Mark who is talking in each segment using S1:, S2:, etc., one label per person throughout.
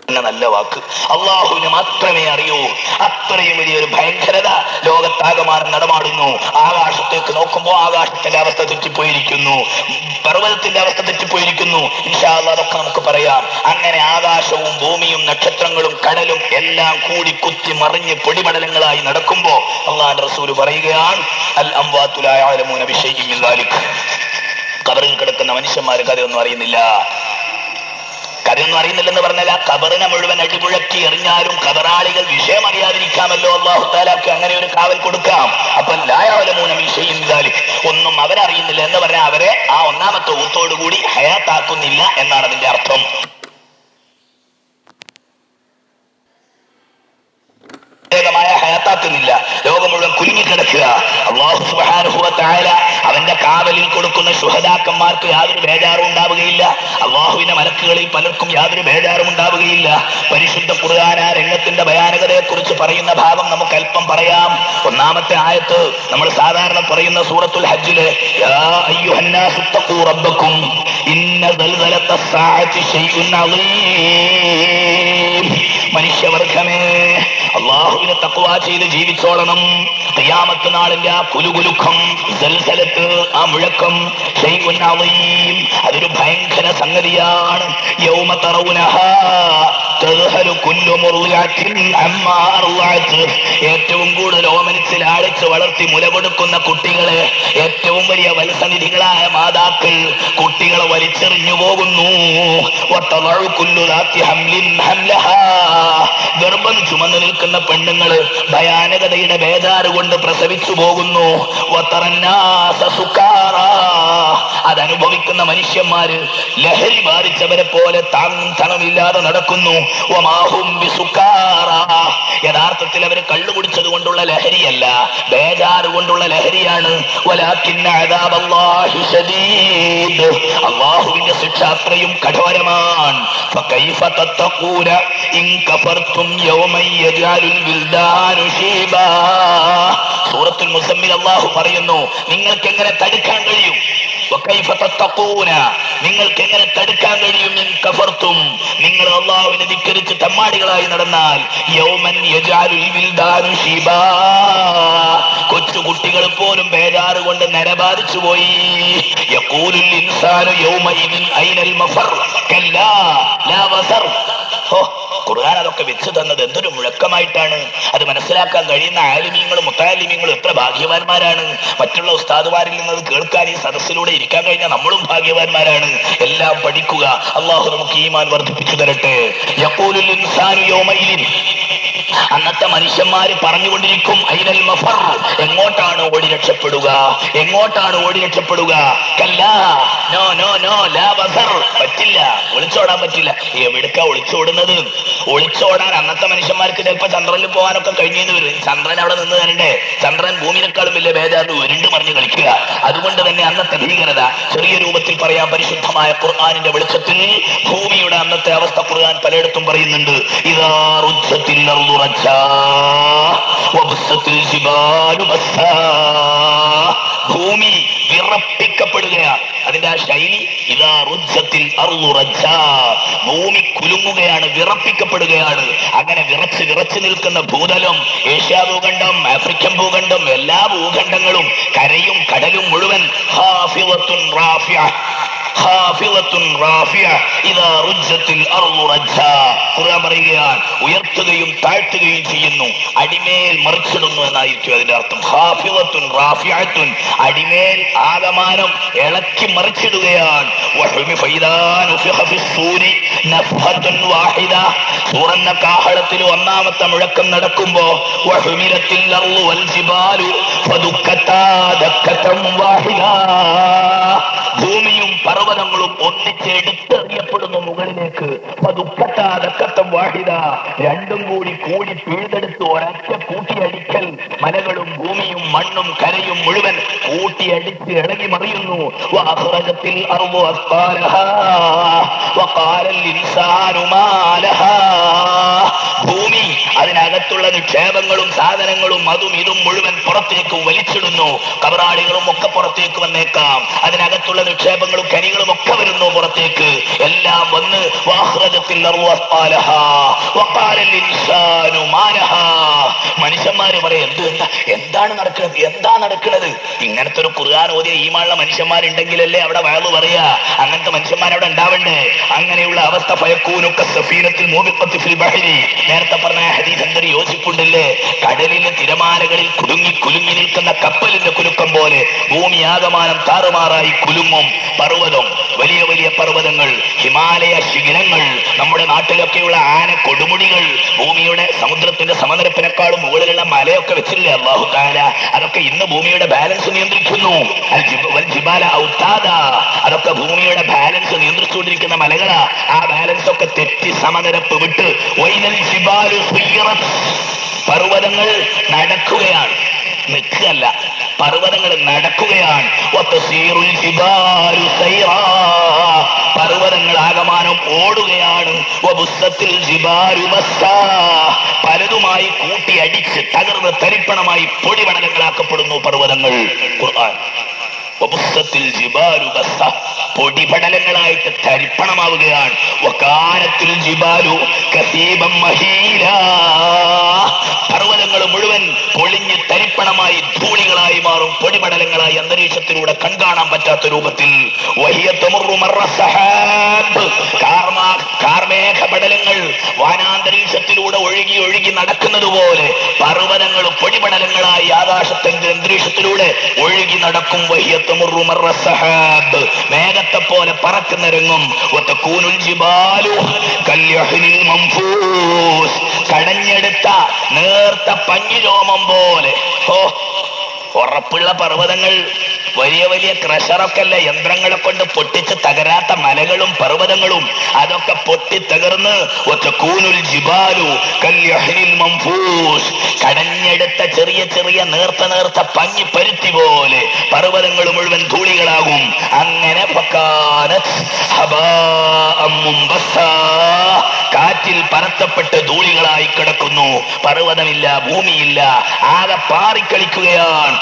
S1: നല്ല വാക്ക് അള്ളാഹുവിന് മാത്രമേ അറിയൂ. അത്രയും വലിയൊരു ഭയങ്കരത ലോകത്താകമാനം നടമാടുന്നു. ആകാശത്തേക്ക് നോക്കുമ്പോൾ ആകാശത്തിന്റെ അവസ്ഥ തെറ്റിപ്പോയിരിക്കുന്നു, പർവ്വതത്തിന്റെ അവസ്ഥ തെറ്റിപ്പോയിരിക്കുന്നു. ഇൻഷാ അല്ലാഹ് അതൊക്കെ നമുക്ക് പറയാം. അങ്ങനെ ആകാശവും ഭൂമിയും നക്ഷത്രങ്ങളും കടലും എല്ലാം കൂടി കുത്തി മറിഞ്ഞ് പൊടിമടലങ്ങളായി നടക്കുമ്പോ അള്ളാഹുവിന്റെ റസൂല് പറയുകയാണ്, അൽ അംവാതു ലാ യഅലമൂന ബിശൈഇൻ മിൻ ദാലിക്. ഖബറിൽ കിടക്കുന്ന മനുഷ്യന്മാർ കഥയൊന്നും അറിയുന്നില്ല. കഥയൊന്നും അറിയുന്നില്ലെന്ന് പറഞ്ഞാൽ ആ ഖബറിനെ മുഴുവൻ അടിമുഴക്കി എറിഞ്ഞാലും ഖബറാളികൾ വിഷയം അറിയാതിരിക്കാമല്ലോ. അല്ലാഹു തആലക്ക് അങ്ങനെ ഒരു കാവൽ കൊടുക്കാം. അപ്പൊ ലാ യഅലമൂന മിൻ ശൈഇൻ മിൻ ദാലിക്, ഒന്നും അവരറിയുന്നില്ല എന്ന് പറഞ്ഞാൽ അവരെ ആ ഒന്നാമത്തെ ഊത്തോടുകൂടി ഹയാത്താക്കുന്നില്ല എന്നാണ് അതിന്റെ അർത്ഥം. ഹയാത്താക്കുന്നില്ല, ലോകം മുഴുവൻ കുലുങ്ങിക്കിടക്കുക. അല്ലാഹു സുബ്ഹാനഹു വ തആല അവന്റെ കാവലിൽ കൊടുക്കുന്ന ശുഹദാക്കന്മാർക്ക് യാതൊരു ബേജാറും ഉണ്ടാവുകയില്ല. അള്ളാഹുവിന്റെ മലക്കുകളിൽ പലർക്കും യാതൊരു ബേജാറും ഉണ്ടാവുകയില്ല. പരിശുദ്ധ ഖുർആൻ ആ രംഗത്തിന്റെ ഭയാനകതയെ കുറിച്ച് പറയുന്ന ഭാഗം നമുക്ക് അല്പം പറയാം. ഒന്നാമത്തെ ആയത്ത് നമ്മൾ സാധാരണ പറയുന്ന സൂറത്തുൽ ഹജ്ജിലെ യാ അയ്യുഹന്നാസു തഖൂ റബ്ബക്കും ഇന്ന സൽസലത്തസ് സാഅത്തി ശൈഉൻ അളീം. മനുഷ്യവർഗമേ, അള്ളാഹുവിനെ തഖ്വ ചെയ്ത് ജീവിച്ചോളണം. ഖിയാമത്ത് നാളിന്റെ ആ കുലുകുലുക്കം, സൽസലത്ത്, ആ മുഴക്കം, ശൈഉൻ അളീം, അതൊരു ഭയങ്കര സംഗതിയാണ്. യൗമ തറൗനഹാ തദ്ഹലു കുല്ലു മുർദിഅത്തിൻ അമ്മാ അർളഅത്. ഏറ്റവും കൂടുതൽ ഓമനിച്ച് ലാളിച്ച് വളർത്തി മുല കൊടുക്കുന്ന കുട്ടികളെ, ഏറ്റവും വലിയ വത്സനിധികളായ മാതാക്കൾ കുട്ടികളെ വലിച്ചെറിഞ്ഞു പോകുന്നു. വതളഉ കുല്ലു ദാത്തി ഹംലിൻ ഹംലഹാ. ഗർഭം ചുമന്നു നിൽക്കുന്ന പെണ്ണുങ്ങള് ഭയാനകതയുടെ ബേജാറ് കൊണ്ട് പ്രസവിച്ചു പോകുന്നു. വതറന്നാസ സുകാറാ. അതനുഭവിക്കുന്ന മനുഷ്യന്മാര് ലഹരി ബാധിച്ചവരെ പോലെ താങ്ങും തണമില്ലാതെ നടക്കുന്നു. വമാഹും ബിസുകാറാ. യഥാർത്ഥത്തിൽ അവർ കള്ളുകുടിച്ചത് കൊണ്ടുള്ള ലഹരിയല്ല, ബേജാറ് കൊണ്ടുള്ള ലഹരിയാണ്. വലാകിന്ന അദാബല്ലാഹി ശദീദ്. അല്ലാഹുവിന്റെ ശിക്ഷ അത്രയും കഠോരമാണ്. ഫകൈഫ തത്തഖൂന ഇൻ കഫർതും യൗമൻ യജഅലുൽ വിൽദാനു ശീബാ. സൂറത്തുൽ മുസമ്മിൽ അല്ലാഹു പറയുന്നു, നിങ്ങൾക്ക് എങ്ങനെ തടുക്കാൻ കഴിയും? വകൈഫ തത്തഖൂന, നിങ്ങൾക്ക് എങ്ങനെ തടുക്കാൻ കഴിയും? ഇൻ കഫർതും, നിങ്ങൾ അല്ലാഹുവിനെ ധിക്കരിച്ച് തമ്മാടികളായി നടന്നാൽ. യൗമൻ യജഅലുൽ വിൽദാനു ശീബാ. കൊച്ചു കുട്ടികൾ പോലും ബേജാറ് കൊണ്ട് നരബാധിച്ചു പോയി. യഖൂലുൽ ഇൻസാനു യൗമഇദിൻ ഐനൽ മഫർ കല്ലാ ലാ വസർ. ഖുർആൻ അതൊക്കെ വെച്ച് തന്നത് എന്തൊരു മുഴക്കമായിട്ടാണ്. അത് മനസ്സിലാക്കാൻ കഴിയുന്ന ആലിമീങ്ങളും മുത്തഅല്ലിമീങ്ങളും എത്ര ഭാഗ്യവാന്മാരാണ്. മറ്റുള്ള ഉസ്താദുമാരിൽ നിന്ന് കേൾക്കാൻ ഈ സദസ്സിലൂടെ ഇരിക്കാൻ കഴിഞ്ഞാൽ നമ്മളും ഭാഗ്യവാന്മാരാണ്. എല്ലാം പഠിക്കുക. അള്ളാഹു നമുക്ക് ഈമാൻ വർദ്ധിപ്പിച്ചു തരട്ടെ. യഖൂലുൽ ഇൻസാനു യൗമഇദിൻ, അന്നത്തെ മനുഷ്യന്മാര് പറഞ്ഞുകൊണ്ടിരിക്കും, ഐനൽ മഫർ, എങ്ങോട്ടാണ് ഓടി രക്ഷപ്പെടുക, എങ്ങോട്ടാണ് ഓടി രക്ഷപ്പെടുക? കല്ലാ, നോ നോ നോ, ലാ വസർ, പറ്റില്ല, ഒളിച്ചോടാൻ പറ്റില്ല. എവിടേക്കാ ഒളിച്ചോടുന്നത്? ഒളിച്ചോടാൻ അന്നത്തെ മനുഷ്യന്മാർക്ക് ചിലപ്പോ ചന്ദ്രനിൽ പോകാനൊക്കെ കഴിഞ്ഞെന്ന് വരും. ചന്ദ്രൻ അവിടെ നിന്ന് തരണ്ടേ? ചന്ദ്രൻ ഭൂമിനേക്കാളും വലിയ ബേജാറിൽ ഉരുണ്ട് മറിഞ്ഞ് കളിക്കുക. അതുകൊണ്ട് തന്നെ അന്നത്തെ ഭീകരത ചെറിയ രൂപത്തിൽ പറയാം. പരിശുദ്ധമായ ഖുർആനിന്റെ വെളിച്ചത്തിൽ ഭൂമിയുടെ അന്നത്തെ അവസ്ഥ ഖുർആൻ പലയിടത്തും പറയുന്നുണ്ട്. ഇദാ റുജ്ജത്തിൽ അർളു റജ്ജാ വബസ്സത്തിൽ ജിബാലു ബസ്സാ. ഭൂമി വിറപ്പിക്കപ്പെടുകയാണ്. അതിന്റെ ആ ശൈലി ഇദാ റുജ്ജത്തിൽ അർളു റജ്ജാ, ഭൂമി കുലുങ്ങുകയാണ്, വിറപ്പിക്കപ്പെടുകയാണ്. അങ്ങനെ വിറച്ച് വിറച്ചു നിൽക്കുന്ന ഭൂതലം, ഏഷ്യാ ഭൂഖണ്ഡം, ആഫ്രിക്കൻ ഭൂഖണ്ഡം, എല്ലാ ഭൂഖണ്ഡങ്ങളും കരയും കടലും മുഴുവൻ ഖാഫിളത്തുൻ റാഫിഅ, ഖാഫിളത്തുൻ റാഫിഅ ഇദാ റുജ്ജത്തിൽ അർളു റജ്ജാ. ഖുർആൻ പറയുകയാണ്, ഉയർത്തുകയും താഴ്ത്തുകയും ചെയ്യുന്നു, അടിമേൽ മറിച്ചിടുന്നു എന്നായിരിക്കും അതിന്റെ അർത്ഥം. ഖാഫിളത്തുൻ റാഫിഅത്തുൻ, അടിമേൽ ആകമാനം ഇളക്കി മറിച്ചിടുകയാണ്. തുറന്ന കാഹളത്തിൽ ഒന്നാമത്തെ മുഴക്കം നടക്കുമ്പോ ഭൂമിയും പർവ്വതങ്ങളും ഒന്നിച്ചെടുത്തെറിയപ്പെടുന്നു മുകളിലേക്ക്. രണ്ടും കൂടി പിഴുതെടുത്ത് ഒരൊറ്റ കൂട്ടിയടിക്കൽ. മലകളും ഭൂമിയും മണ്ണും കരയും മുഴുവൻ കൂട്ടിയടിച്ച് ഇളകി മറിയുന്നു. ഭൂമി അതിനകത്ത് അതിനകത്തുള്ള നിക്ഷേപങ്ങളും സാധനങ്ങളും അതും ഇതും മുഴുവൻ പുറത്തേക്ക് വലിച്ചിടുന്നു. കബറാളികളും ഒക്കെ പുറത്തേക്ക് വന്നേക്കാം. അതിനകത്തുള്ള നിക്ഷേപങ്ങളും കനികളും ഒക്കെ വരുന്നു പുറത്തേക്ക്. എല്ലാം വന്ന് മനുഷ്യന്മാര് പറയും, എന്താണ് നടക്കുന്നത്? ഇങ്ങനത്തെ ഒരു ഖുർആൻ ഓതിയ ഈമാനുള്ള മനുഷ്യന്മാരുണ്ടെങ്കിലല്ലേ അവിടെ വയലു പറയാ. അങ്ങനത്തെ മനുഷ്യന്മാരവിടെ ഉണ്ടാവണ്ടേ? അങ്ങനെയുള്ള അവസ്ഥ ഫയക്കൂനുക സഫീനത്തിൽ മൂബിഖത്തി ഫിൽ ബഹരി. നേരത്തെ പറഞ്ഞ ഹദീസ് എന്തൊരു യോജിപ്പുണ്ടല്ലേ? കടലിലെ തിരമാലകളിൽ കുലുങ്ങി നിൽക്കുന്ന കപ്പലിന്റെ കുലുക്കം പോലെ ഭൂമി ആകമാനം താറുമാറായി കുലുങ്ങും. പർവ്വതം, വലിയ വലിയ പർവ്വതങ്ങൾ, ഹിമാലയ ശിഖരങ്ങൾ, നമ്മുടെ നാട്ടിലൊക്കെയുള്ള ആന കൊടുമുടികൾ, ഭൂമിയുടെ സമുദ്രത്തിന്റെ സമനിരപ്പിനേക്കാളും മുകളിലുള്ള മലയൊക്കെ വെച്ചില്ലേ അല്ലാഹു തആല? അതൊക്കെ ഇന്ന് ഭൂമിയുടെ ബാലൻസ് നിയന്ത്രിക്കുന്നു. അതൊക്കെ ഭൂമിയുടെ ബാലൻസ് നിയന്ത്രിച്ചുകൊണ്ടിരിക്കുന്ന മലകളാ. ആ ബാലൻസ് ഒക്കെ തെറ്റി സമനിരപ്പ് വിട്ട് പർവ്വതങ്ങൾ നടക്കുകയാണ്, നിൽക്കുകയല്ല. പർവ്വതങ്ങൾ നടക്കുകയാണ്. പർവ്വതങ്ങൾ ആകമാനം ഓടുകയാണ്. പലതുമായി കൂട്ടിയടിച്ച് തകർന്ന് തരിപ്പണമായി പൊടിപടലങ്ങളാക്കപ്പെടുന്നു പർവ്വതങ്ങൾ. ഖുർആൻ പൊടിപടലങ്ങളായിട്ട് തരിപ്പണമാവുകയാണ്. പർവ്വതങ്ങൾ മുഴുവൻ പൊളിഞ്ഞ് തരിപ്പണമായി ധൂളികളായി മാറും, പൊടിപടലങ്ങളായി അന്തരീക്ഷത്തിലൂടെ കൺകാണാൻ പറ്റാത്ത രൂപത്തിൽ. കാർമേഘപടലങ്ങൾ വാനാന്തരീക്ഷത്തിലൂടെ ഒഴുകി ഒഴുകി നടക്കുന്നത് പോലെ പർവ്വതങ്ങൾ പൊടിപടലങ്ങളായി ആകാശത്തിന്റെ അന്തരീക്ഷത്തിലൂടെ ഒഴുകി നടക്കും. മേഘത്തെ പോലെ പറക്കുന്ന രംഗം. കടഞ്ഞെടുത്ത നേർത്ത പഞ്ഞിരോമം പോലെ. ഉറപ്പുള്ള പർവ്വതങ്ങൾ, വലിയ വലിയ ക്രഷറൊക്കെ അല്ല, യന്ത്രങ്ങളെ കൊണ്ട് പൊട്ടിച്ച് തകരാത്ത മലകളും പർവ്വതങ്ങളും അതൊക്കെ പൊട്ടി തകർന്ന് കടഞ്ഞെടുത്ത ചെറിയ ചെറിയ നേർത്ത പഞ്ഞി പരുത്തി പോലെ പർവ്വതങ്ങൾ മുഴുവൻ ധൂളികളാകും. അങ്ങനെ കാറ്റിൽ പറത്തപ്പെട്ട് ധൂളികളായി കിടക്കുന്നു. പർവ്വതമില്ല, ഭൂമിയില്ല, ആകെ പാറിക്കളിക്കുകയാണ്.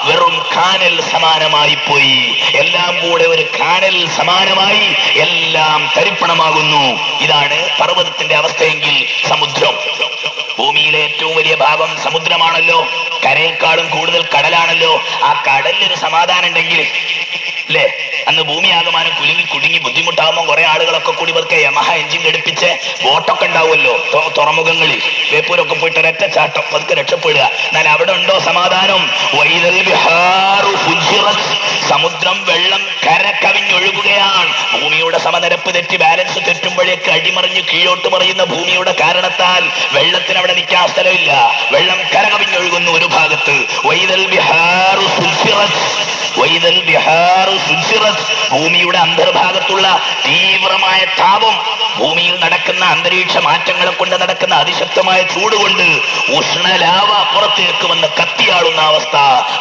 S1: വെറും കാനൽ സമാനമായി പോയി. എല്ലാം കൂടെ ഒരു കാനൽ സമാനമായി എല്ലാം തരിപ്പണമാകുന്നു. ഇതാണ് പർവ്വതത്തിന്റെ അവസ്ഥയെങ്കിൽ സമുദ്രം. ഭൂമിയിലെ ഏറ്റവും വലിയ ഭാഗം സമുദ്രമാണല്ലോ. കരയേക്കാളും കൂടുതൽ കടലാണല്ലോ. ആ കടലിനൊരു സമാധാനം ഉണ്ടെങ്കിൽ അല്ലേ, അന്ന് ഭൂമി ആകമാനം കുടുങ്ങി ബുദ്ധിമുട്ടാകുമ്പോൾ കുറെ ആളുകളൊക്കെ കൂടി വെറുതെ യമഹ എഞ്ചിൻ ഘടിപ്പിച്ച് ബോട്ടൊക്കെ ഉണ്ടാവുമല്ലോ തുറമുഖങ്ങളിൽ. ബേപ്പൂരൊക്കെ പോയിട്ട് ഒരൊറ്റ ചാട്ടം പതുക്കെ രക്ഷപ്പെടുക. എന്നാൽ അവിടെ ഉണ്ടോ സമാധാനം? സമുദ്രം വെള്ളം കര കവിഞ്ഞൊഴുകുകയാണ്. ഭൂമിയുടെ സമനിരപ്പ് തെറ്റി ബാലൻസ് തെറ്റുമ്പോഴേക്ക് അടിമറിഞ്ഞ് കീഴോട്ട് മറിയുന്ന ഭൂമിയുടെ കാരണത്താൽ വെള്ളത്തിന് അവിടെ നിൽക്കാൻ സ്ഥലമില്ല. വെള്ളം കര കവിഞ്ഞൊഴുകുന്നു ഒരു ഭാഗത്ത്. ഭൂമിയുടെ അന്തർഭാഗത്തുള്ള തീവ്രമായ താപം, ഭൂമിയിൽ നടക്കുന്ന അന്തരീക്ഷ മാറ്റങ്ങളെ കൊണ്ട് നടക്കുന്ന അതിശക്തമായ ചൂടുകൊണ്ട് ഉഷ്ണലാവ പുറത്തേക്ക് വന്ന് കത്തിയാളുന്ന അവസ്ഥ.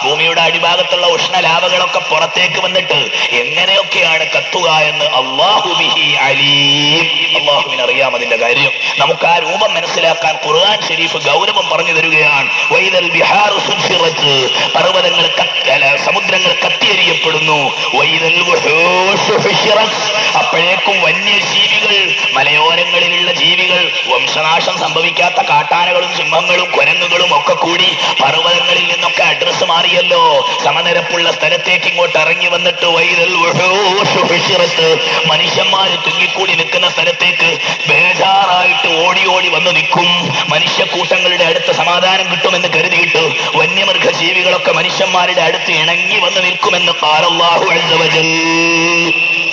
S1: ഭൂമിയുടെ അടിഭാഗത്തുള്ള ഉഷ്ണലാവകളൊക്കെ പുറത്തേക്ക് വന്നിട്ട് എങ്ങനെയൊക്കെയാണ് കത്തുക എന്ന് അല്ലാഹുബിഹി അലീം. അല്ലാഹുവിനറിയാം അതിന്റെ കാര്യം. നമുക്ക് ആ രൂപം മനസ്സിലാക്കാൻ ഖുർആൻ ശരീഫ് ഗൗരവം പറഞ്ഞു തരികയാണ്. വൈദൽ ബിഹാറു സുൻഫിറത്ത്, പർവ്വതങ്ങൾ സമുദ്രങ്ങൾ കത്തിയെരിയപ്പെടുന്നു. വൈദൽ വുഹൂഷു ഹുശിറത്ത്, അപ്പോഴേക്കും വന്യജീവികൾ, മലയോരങ്ങളിലുള്ള ജീവികൾ, വംശനാശം സംഭവിക്കാത്ത കാട്ടാനകളും സിംഹങ്ങളും കുരങ്ങുകളും ഒക്കെ കൂടി പർവ്വതങ്ങളിൽ നിന്നൊക്കെ അഡ്രസ് മാറിയല്ലോ. സമനിരപ്പുള്ള സ്ഥലത്തേക്ക് ഇങ്ങോട്ട് ഇറങ്ങി വന്നിട്ട് വൈദൽ വുഹൂഷു ഹുശിറത്ത്, മനുഷ്യന്മാര് തിങ്ങിക്കൂടി നിൽക്കുന്ന സ്ഥലത്തേക്ക് ബേജാറായിട്ട് ഓടി ഓടി വന്ന് നിൽക്കും. മനുഷ്യക്കൂട്ടങ്ങളുടെ അടുത്ത് സമാധാനം കിട്ടുമെന്ന് കരുതിയിട്ട് വന്യമൃഗ ജീവികളൊക്കെ മനുഷ്യന്മാരുടെ അടുത്ത് ഇണങ്ങി വന്ന് നിൽക്കുമെന്ന് ഖാലല്ലാഹു അസ്സ വജൽ.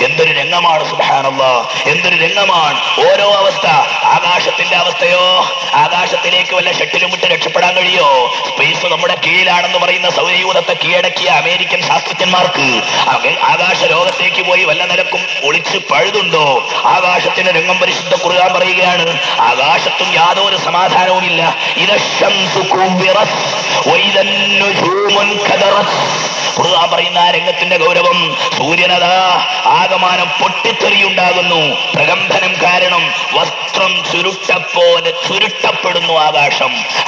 S1: എന്തൊരു രംഗമാണ് സുബ്ഹാനല്ലാഹ്, എന്തൊരു രംഗമാണ്. ഓരോ അവസ്ഥ. ആകാശത്തിന്റെ അവസ്ഥയോ, ആകാശത്തിലേക്ക് വല്ല ഷട്ടിലും വിട്ട് രക്ഷപ്പെടാൻ കഴിയോ? സ്പേസ് നമ്മുടെ കീഴിലാണെന്ന് പറയുന്ന സൗരയൂഥത്തെ കീഴടക്കിയ അമേരിക്കൻ ശാസ്ത്രജ്ഞന്മാർക്ക് ആകാശ ലോകത്തേക്ക് പോയി വല്ല നിലക്കും ഒളിച്ച് പഴുതുണ്ടോ? ആകാശത്തിന്റെ രംഗം പരിശുദ്ധ ഖുർആൻ പറയുകയാണ്, ആകാശത്തും യാതൊരു സമാധാനവുമില്ല. ഖുർആൻ പറയുന്ന ആ രംഗത്തിന്റെ ഗൗരവം. സൂര്യനതാ ആകമാനം പൊട്ടിത്തെറിയുണ്ടാകുന്നു. പ്രകമ്പനം കാരണം വസ്ത്രം ചുരുട്ടപ്പെടുന്നു.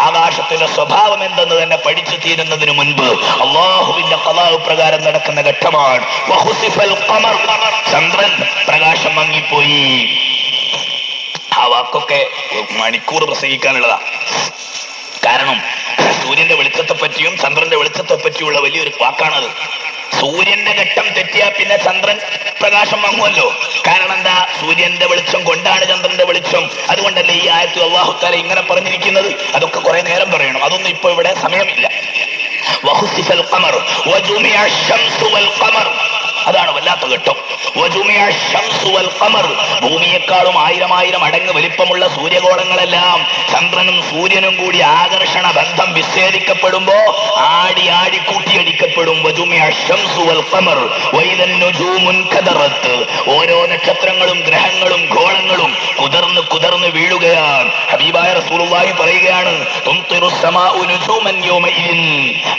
S1: ആകാശത്തിന്റെ സ്വഭാവം എന്തെന്ന് തന്നെ പഠിച്ചു തീരുന്നതിന് മുൻപ് അള്ളാഹുവിന്റെ ഖദാ പ്രകാരം നടക്കുന്ന ഘട്ടമാണ്. ചന്ദ്രൻ പ്രകാശം മങ്ങിപ്പോയി. ആ വാക്കൊക്കെ മണിക്കൂർ പ്രസംഗിക്കാനുള്ളതാ. കാരണം സൂര്യന്റെ വെളിച്ചത്തെ പറ്റിയും ചന്ദ്രന്റെ വെളിച്ചത്തെ പറ്റിയുള്ള വലിയൊരു വാക്കാണത്. സൂര്യന്റെ ഘട്ടം തെറ്റിയാൽ പിന്നെ ചന്ദ്രൻ പ്രകാശം വാങ്ങുമല്ലോ. കാരണം എന്താ? സൂര്യന്റെ വെളിച്ചം കൊണ്ടാണ് ചന്ദ്രന്റെ വെളിച്ചം. അതുകൊണ്ടല്ലേ ഈ ആയത്തിൽ അല്ലാഹു തആല ഇങ്ങനെ പറഞ്ഞിരിക്കുന്നത്. അതൊക്കെ കുറെ നേരം പറയണം, അതൊന്നും ഇപ്പൊ ഇവിടെ സമയമില്ല. വഖുസിഫൽ ഖമർ വജുമിഅ അശംസു വൽ ഖമർ, അതാണ് വല്ലാത്ത ഘട്ടം. ഭൂമിയെക്കാളും 1000 മടങ്ങ് വലിപ്പമുള്ള സൂര്യഗോളങ്ങളെല്ലാം ചന്ദ്രനും സൂര്യനും കൂടി ആകർഷണ ബന്ധം വിച്ഛേദിക്കപ്പെടുമ്പോ ആടി ആടി കൂട്ടിയടിക്കപ്പെടും. ഓരോ നക്ഷത്രങ്ങളും ഗ്രഹങ്ങളും ഗോളങ്ങളും കുതിർന്ന് വീഴുകയാണ്. ഹബീബായ റസൂലുള്ളാഹി പറയുകയാണ്,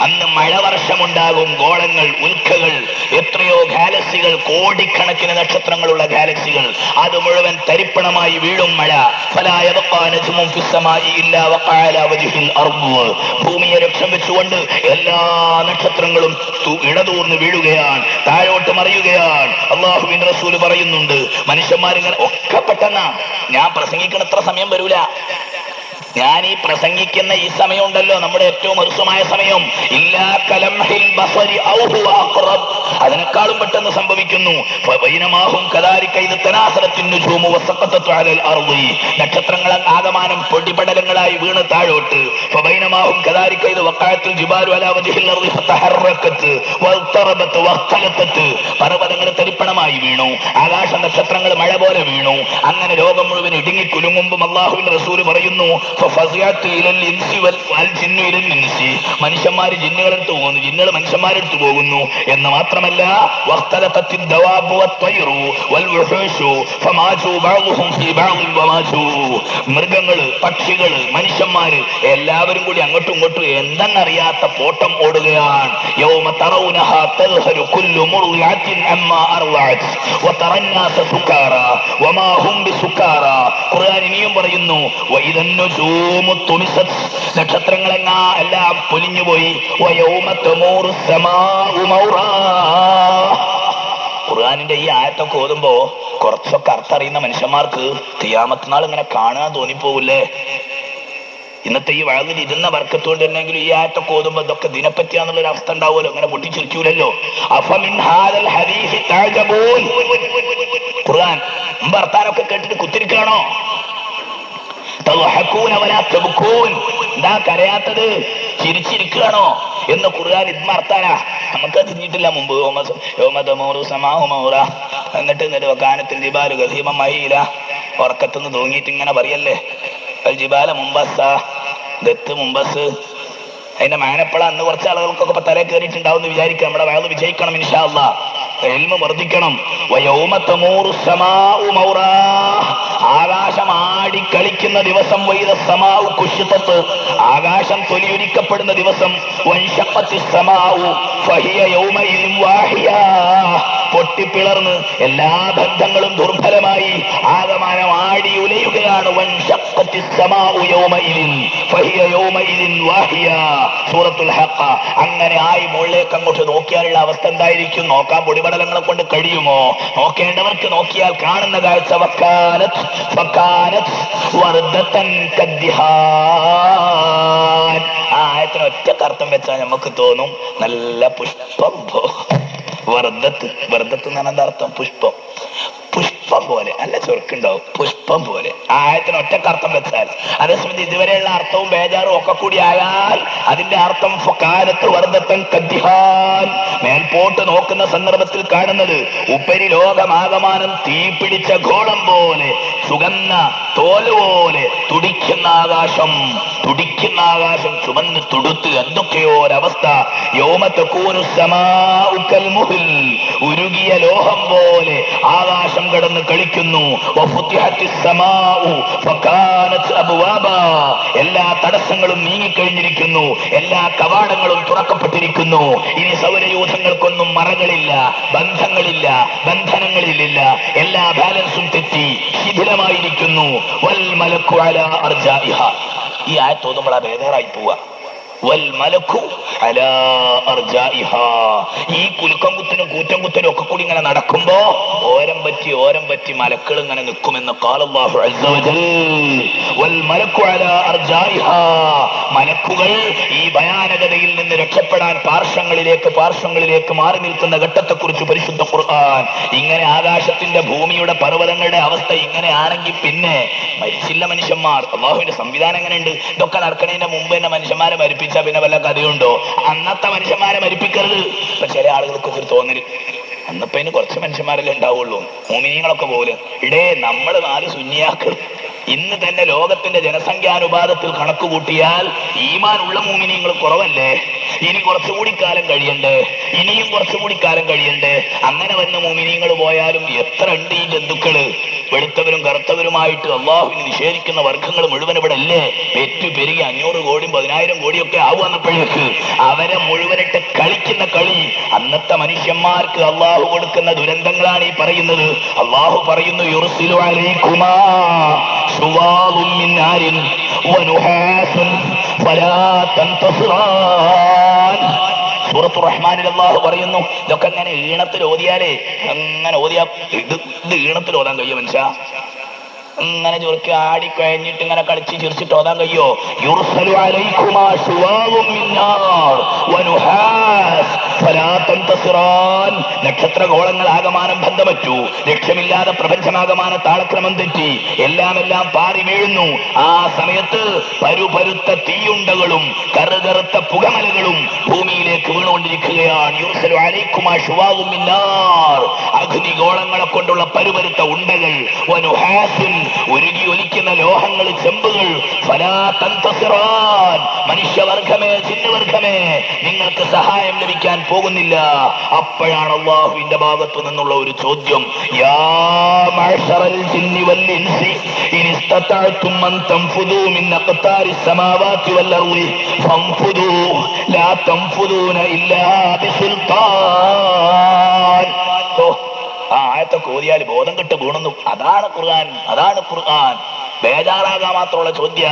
S1: അന്ന് മഴവർഷമുണ്ടാകും. ഗോളങ്ങൾ, ഉൽക്കകൾ, എത്രയോ ഗാലക്സികൾ, കോടിക്കണക്കിന് നക്ഷത്രങ്ങളുള്ള ഗാലക്സികൾ, അത് മുഴുവൻ തരിപ്പണമായി വീഴും മഴ. ഭൂമിയെ ലക്ഷ്യം വെച്ചുകൊണ്ട് എല്ലാ നക്ഷത്രങ്ങളും ഇടതൂർന്ന് വീഴുകയാണ്, താഴോട്ട് മറിയുകയാണ്. അല്ലാഹുവിന്റെ റസൂൽ പറയുന്നുണ്ട്, മനുഷ്യന്മാരിങ്ങനെ ഒക്കെ പെട്ടെന്നാ. ഞാൻ പ്രസംഗിക്കണ എത്ര സമയം വരൂല. ഞാൻ ഈ പ്രസംഗിക്കുന്ന ഈ സമയം ഉണ്ടല്ലോ, നമ്മുടെ ഏറ്റവും ഹൃസ്വമായ സമയം, അതിനേക്കാളും പെട്ടെന്ന് സംഭവിക്കുന്നു. നക്ഷത്രങ്ങൾ ആകമാനം പൊടിപടലങ്ങളായി വീണ് താഴോട്ട്. പർവ്വതങ്ങൾ തരിപ്പണമായി വീണു, ആകാശ നക്ഷത്രങ്ങൾ മഴ പോലെ വീണു. അങ്ങനെ ലോകം മുഴുവൻ ഇടുങ്ങി കുലുങ്ങുമ്പം അല്ലാഹുവിന്റെ റസൂല് പറയുന്നു, മനുഷ്യന്മാര് ജിന്നുകളെടുത്ത് പോകുന്നു, ജിന്നുകൾ മനുഷ്യന്മാരെടുത്ത് പോകുന്നു എന്ന് മാത്രമല്ല, മൃഗങ്ങള്, പക്ഷികള്, മനുഷ്യന്മാര് എല്ലാവരും കൂടി അങ്ങോട്ടും ഇങ്ങോട്ടും എന്തെന്നറിയാത്ത പോട്ടം ഓടുകയാണ്. ഖുർആൻ ഇനിയും പറയുന്നു, നക്ഷത്രങ്ങളെങ്ങാ എല്ലാം പൊലിഞ്ഞുപോയി. ഖുർആനിന്റെ ഈ ആയത്തൊക്കെ ഓതുമ്പോ കുറച്ചൊക്കെ അർത്ഥം അറിയുന്ന മനുഷ്യന്മാർക്ക് ഖിയാമത്ത് നാൾ ഇങ്ങനെ കാണാൻ തോന്നിപ്പോവില്ലേ? ഇന്നത്തെ ഈ വഴങ്ങിൽ ഇരുന്ന വർക്കത്തോണ്ട് തന്നെങ്കിലും ഈ ആയത്തൊക്കെ ഓതുമ്പോ ഇതൊക്കെ ദിനപ്പറ്റിയാന്നുള്ളൊരു അവസ്ഥ ഉണ്ടാവുമല്ലോ, അങ്ങനെ പൊട്ടിച്ചിരിക്കൂലല്ലോ. ഖുർആൻ വർത്താനൊക്കെ കേട്ടിട്ട് കുത്തിരിക്കണോ? എന്താ കരയാത്തത്, ചിരിച്ചിരിക്കുകയാണോ എന്ന് ഖുർആൻ ഇദ്മർത്താന. നമുക്ക് തിരിഞ്ഞിട്ടില്ല മുമ്പ്. എന്നിട്ട് കാനത്തിൽ ജിബാലു ഗസീമ മഹീല, ഉറക്കത്തുനിന്ന് തൂങ്ങിയിട്ട് ഇങ്ങനെ പറയല്ലേ, ജിബാല മുമ്പസ്, ദത്ത് മുമ്പസ്. അതിന്റെ മാനപ്പള അന്ന് കുറച്ച് ആളുകൾക്കൊക്കെ തല കയറിയിട്ടുണ്ടാവും എന്ന് വിചാരിക്കാം. നമ്മുടെ വയറ് വിജയിക്കണം, ഇൻഷാ അല്ലാഹ്, ഇൽമ് വർദ്ധിക്കണം. ആകാശം ആടി കളിക്കുന്ന ദിവസം, ആകാശം തൊലിയൊരിക്കപ്പെടുന്ന ദിവസം, പൊട്ടിപ്പിളർന്ന് എല്ലാ ബന്ധങ്ങളും ദുർബലമായി ആകമാനം ആടി ഉലയുകയാണ്. സൂറത്തുൽ ഹഖ. അങ്ങനെ ആയി മുകളിലേക്ക് അങ്ങോട്ട് നോക്കിയാലുള്ള അവസ്ഥ എന്തായിരിക്കും? നോക്കാൻ പൊടിപടലങ്ങളെ കൊണ്ട് കഴിയുമോ? നോക്കേണ്ടവർക്ക് നോക്കിയാൽ കാണുന്ന കാഴ്ച ആ ആയത്തിന് ഒറ്റക്കർത്ഥം വെച്ചാൽ നമുക്ക് തോന്നും നല്ല പുഷ്പം. വർദ്ധത്ത് എന്ന് പറഞ്ഞാൽ എന്താ അർത്ഥം? പുഷ്പം. പുഷ്പം പോലെ, അല്ല ചൊറുക്കുണ്ടാവും, പുഷ്പം പോലെ. ആ ആയത്തിന് ഒറ്റക്കർത്ഥം വെച്ചാൽ. അതേസമയത്ത് ഇതുവരെയുള്ള അർത്ഥവും ബേജാറും ഒക്കെ കൂടി ആയാൽ അതിന്റെ അർത്ഥം ഫകാനത്ത് വർദ്ധത്തൻ കദ്ദിഹാൻ. മേൽപോട്ട് നോക്കുന്ന സന്ദർഭത്തിൽ കാണുന്നത് ഉപരിലോകമാകമാനം തീ പിടിച്ച ഗോളം പോലെ, സുഗന്ധ തോല് പോലെ തുടിക്കുന്ന ആകാശം ചുമന്ന് തുടുത്ത് എന്തൊക്കെയോ ഒരവസ്ഥ. ഉരുകിയ ലോഹം പോലെ ആകാശം കടന്ന് കളിക്കുന്നു. എല്ലാ തടസ്സങ്ങളും നീങ്ങിക്കഴിഞ്ഞിരിക്കുന്നു, എല്ലാ കവാടങ്ങളും തുറക്കപ്പെട്ടിരിക്കുന്നു. ഇനി സൗരയൂഥങ്ങൾക്കൊന്നും മറകളില്ല, ബന്ധങ്ങളില്ല, ബന്ധനങ്ങളിലില്ല, എല്ലാ ബാലൻസും തെറ്റി ശിഥിലമായിരിക്കുന്നു. വൽ മലക്കു അലാ അർജാഇഹ. ഈ ആയത്ത് ഓതുമ്പോൾ ബേജാറായി പോവുക. വൽ മലക്കു അലാ അർജാഇഹ. ഈ കുലുക്കം കുത്തനും കൂറ്റം കുത്തനും ഒക്കെ കൂടി ഇങ്ങനെ നടക്കുമ്പോ ഓരം പറ്റി മലക്കൾ ഇങ്ങനെ നിൽക്കുമെന്ന് ഖാലല്ലാഹു അസ്സ വജൽ. വൽ മലക്കു അലാ അർജാഇഹ. മലക്കുകൾ ഈ ഭയാനകതയിൽ നിന്ന് രക്ഷപ്പെടാൻ പാർശ്വങ്ങളിലേക്ക് മാറി നിൽക്കുന്ന ഘട്ടത്തെക്കുറിച്ച് പരിശുദ്ധ ഖുർആൻ ഇങ്ങനെ ആകാശത്തിന്റെ ഭൂമിയുടെ പർവ്വതങ്ങളുടെ അവസ്ഥ ഇങ്ങനെയാണെങ്കിൽ പിന്നെ മരിച്ചില്ല മനുഷ്യന്മാർ. അള്ളാഹുവിന്റെ സംവിധാനം എങ്ങനെയുണ്ട്? ഇതൊക്കെ നടക്കുന്നതിന്റെ മുമ്പ് തന്നെ മനുഷ്യന്മാരെ മരിപ്പിച്ച പിന്നെ വല്ല കഥയുണ്ടോ? അന്നത്തെ മനുഷ്യന്മാരെ മരിപ്പിക്കരുത്. ഇപ്പൊ ചില ആളുകൾക്കൊക്കെ ഒരു തോന്നല്, അന്നപ്പോ അതിന് കുറച്ച് മനുഷ്യന്മാരല്ലേ ഉണ്ടാവുള്ളൂ, മോമിനിയങ്ങളൊക്കെ പോലെ ഇടേ നമ്മള് 4 സുന്നിയാക്കൾ. ഇന്ന് തന്നെ ലോകത്തിന്റെ ജനസംഖ്യാനുപാതത്തിൽ കണക്ക് കൂട്ടിയാൽ ഈമാനുള്ള മോമിനിയങ്ങൾ കുറവല്ലേ? ഇനി കുറച്ചുകൂടി കാലം കഴിയണ്ടേ? ഇനിയും കുറച്ചുകൂടി കാലം കഴിയണ്ടേ? അങ്ങനെ വന്ന മോമിനിയങ്ങൾ പോയാലും എത്ര ഉണ്ട് ഈ ജന്തുക്കള്? വെളുത്തവരും കറുത്തവരുമായിട്ട് അള്ളാഹുവിന് നിഷേധിക്കുന്ന വർഗങ്ങൾ മുഴുവൻ ഇവിടെ അല്ലേ പെറ്റു പെരുകി 500 കോടിയും 10,000 കോടിയൊക്കെ ആവുന്നപ്പോഴേക്ക് അവരെ മുഴുവനിട്ട് കളിക്കുന്ന കളി. അന്നത്തെ മനുഷ്യന്മാർക്ക് അള്ളാഹു കൊടുക്കുന്ന ദുരന്തങ്ങളാണ് ഈ പറയുന്നത്. അള്ളാഹു പറയുന്നു, യുർസിലു അലൈക്കുമാ ശുവാളും മിൻ നാരിൻ വനുഹാസുൻ ഫലാ തൻതസിറാൻ. സൂറത്തുർ റഹ്മാനിൽ അല്ലാഹു പറയുന്നു, ഇതൊക്കെ അങ്ങനെ ഈണത്തിൽ ഓതിയാലേ അങ്ങനെ ഓതിയാ ഇത് ഈണത്തിൽ ഓതാൻ കഴിയും മനുഷ്യ? ഇങ്ങനെ ചുരുക്കി ആടി കഴിഞ്ഞിട്ട് ഇങ്ങനെ കളിച്ച് ചിരിച്ചിട്ട് ഓതാൻ കഴിയോ? യുർസലു അലൈക്കുമാ ശുവാളും മിൻ നാർ വനുഹാസ് ഫലാ തൻതസിറാൻ. നക്ഷത്രഗോളങ്ങൾ ആകമാനം ബന്ധമറ്റു, ലക്ഷ്യമില്ലാതെ പ്രപഞ്ചമാകമാനം താളക്രമം തെറ്റി, എല്ലാം പാറി വീഴുന്നു. ആ സമയത്ത് പരുപരുത്ത തീയുണ്ടകളും കറുകറുത്ത പുകമലകളും ഭൂമിയിലേക്ക് വീണുകൊണ്ടിരിക്കുകയാണ്. യുർസലു അലൈക്കുമാ ശുവാളും മിൻ നാർ. അഗ്നിഗോളങ്ങളെ കൊണ്ടുള്ള പരുപരുത്ത ഉണ്ടകൾ, വനുഹാസുൻ ഉരുകി ഒലിക്കുന്ന ലോഹങ്ങൾ, ചെമ്പുകൾ. ഫലാ തൻതസിറാൻ. മനുഷ്യവർഗമേ, ജിന്നുവർഗമേ, നിങ്ങൾക്ക് സഹായം ലഭിക്കാൻ പോകുന്നില്ല. അപ്പോഴാണ് അല്ലാഹുവിന്റെ ഭാഗത്തു നിന്നുള്ള ഒരു ചോദ്യം, യാ മഅ്ശറൽ ജിന്നി വൽ ഇൻസി ഇൻ ഇസ്തതഅ്തും അൻ തൻഫുദൂ മിൻ അഖ്താരിസ് സമാവാതി വൽ അർളി ഫൻഫുദൂ ലാ തൻഫുദൂന ഇല്ലാ ബിസുൽത്താൻ. ആ ആയത്തൊക്കെ ഓതിയാൽ ബോധം കെട്ട് വീണുന്നു. അതാണ് ഖുർആൻ. ബേജാറാകാൻ മാത്രമുള്ള ചോദ്യ.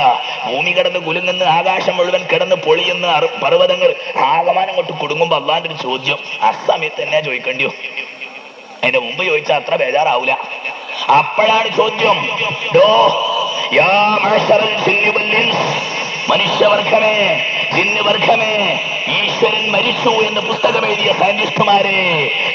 S1: ഭൂമി കിടന്ന് കുലുങ്ങുന്ന, ആകാശം മുഴുവൻ കിടന്ന് പൊളിയുന്ന, പർവ്വതങ്ങൾ ആകമാനം കൊണ്ട് കുടുങ്ങുമ്പോ അള്ളാന്റെ ഒരു ചോദ്യം അസമയത്ത് തന്നെ ചോദിക്കേണ്ടിയോ? അതിന്റെ മുമ്പ് ചോദിച്ചാൽ അത്ര ബേജാറാവൂല. അപ്പോഴാണ് ചോദ്യം, യാ മഅ്ശറൽ ജിന്നി വൽ ഇൻസ്. മനുഷ്യവർഗമേ, ജിന്നുവർഗമേ, ഈശ്വരൻ മരിച്ചു എന്ന് പുസ്തകം എഴുതിയ സയന്റിസ്റ്റുമാരെ,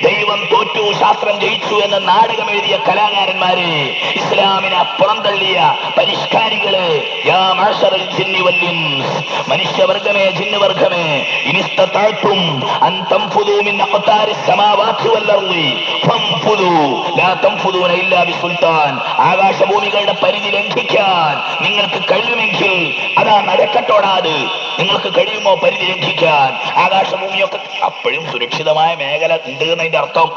S1: ദൈവം തോറ്റു ശാസ്ത്രം ജയിച്ചു എന്ന് നാടകം എഴുതിയ കലാകാരന്മാരെ, ഇസ്ലാമിനെ പുറന്തള്ളിയ പരിഷ്കാരികളെ, യാ മഅ്ശറൽ ജിന്നി വൽ ഇൻസ്. മനുഷ്യവർഗമേ, ജിന്നുവർഗമേ, ഇനിസ്തതഅ്തും അൻ തൻഫുദൂ മിൻ അഖ്താരിസ് സമാവാതി വൽ അർളി ഫൻഫുദൂ ലാ തൻഫുദൂന ഇല്ലാ ബിസുൽത്താൻ. ആകാശഭൂമികളുടെ പരിധി ലംഘിക്കാൻ നിങ്ങൾക്ക് കഴിയുമെങ്കിൽ അതാ നടക്കട്ടോടാത്. നിങ്ങൾക്ക് കഴിയുമോ പരിധി ലംഘിക്കാൻ? ആകാശഭൂമിയൊക്കെ അപ്പോഴും സുരക്ഷിതമായ മേഖല ഉണ്ട് എന്നതിന്റെ അർത്ഥം.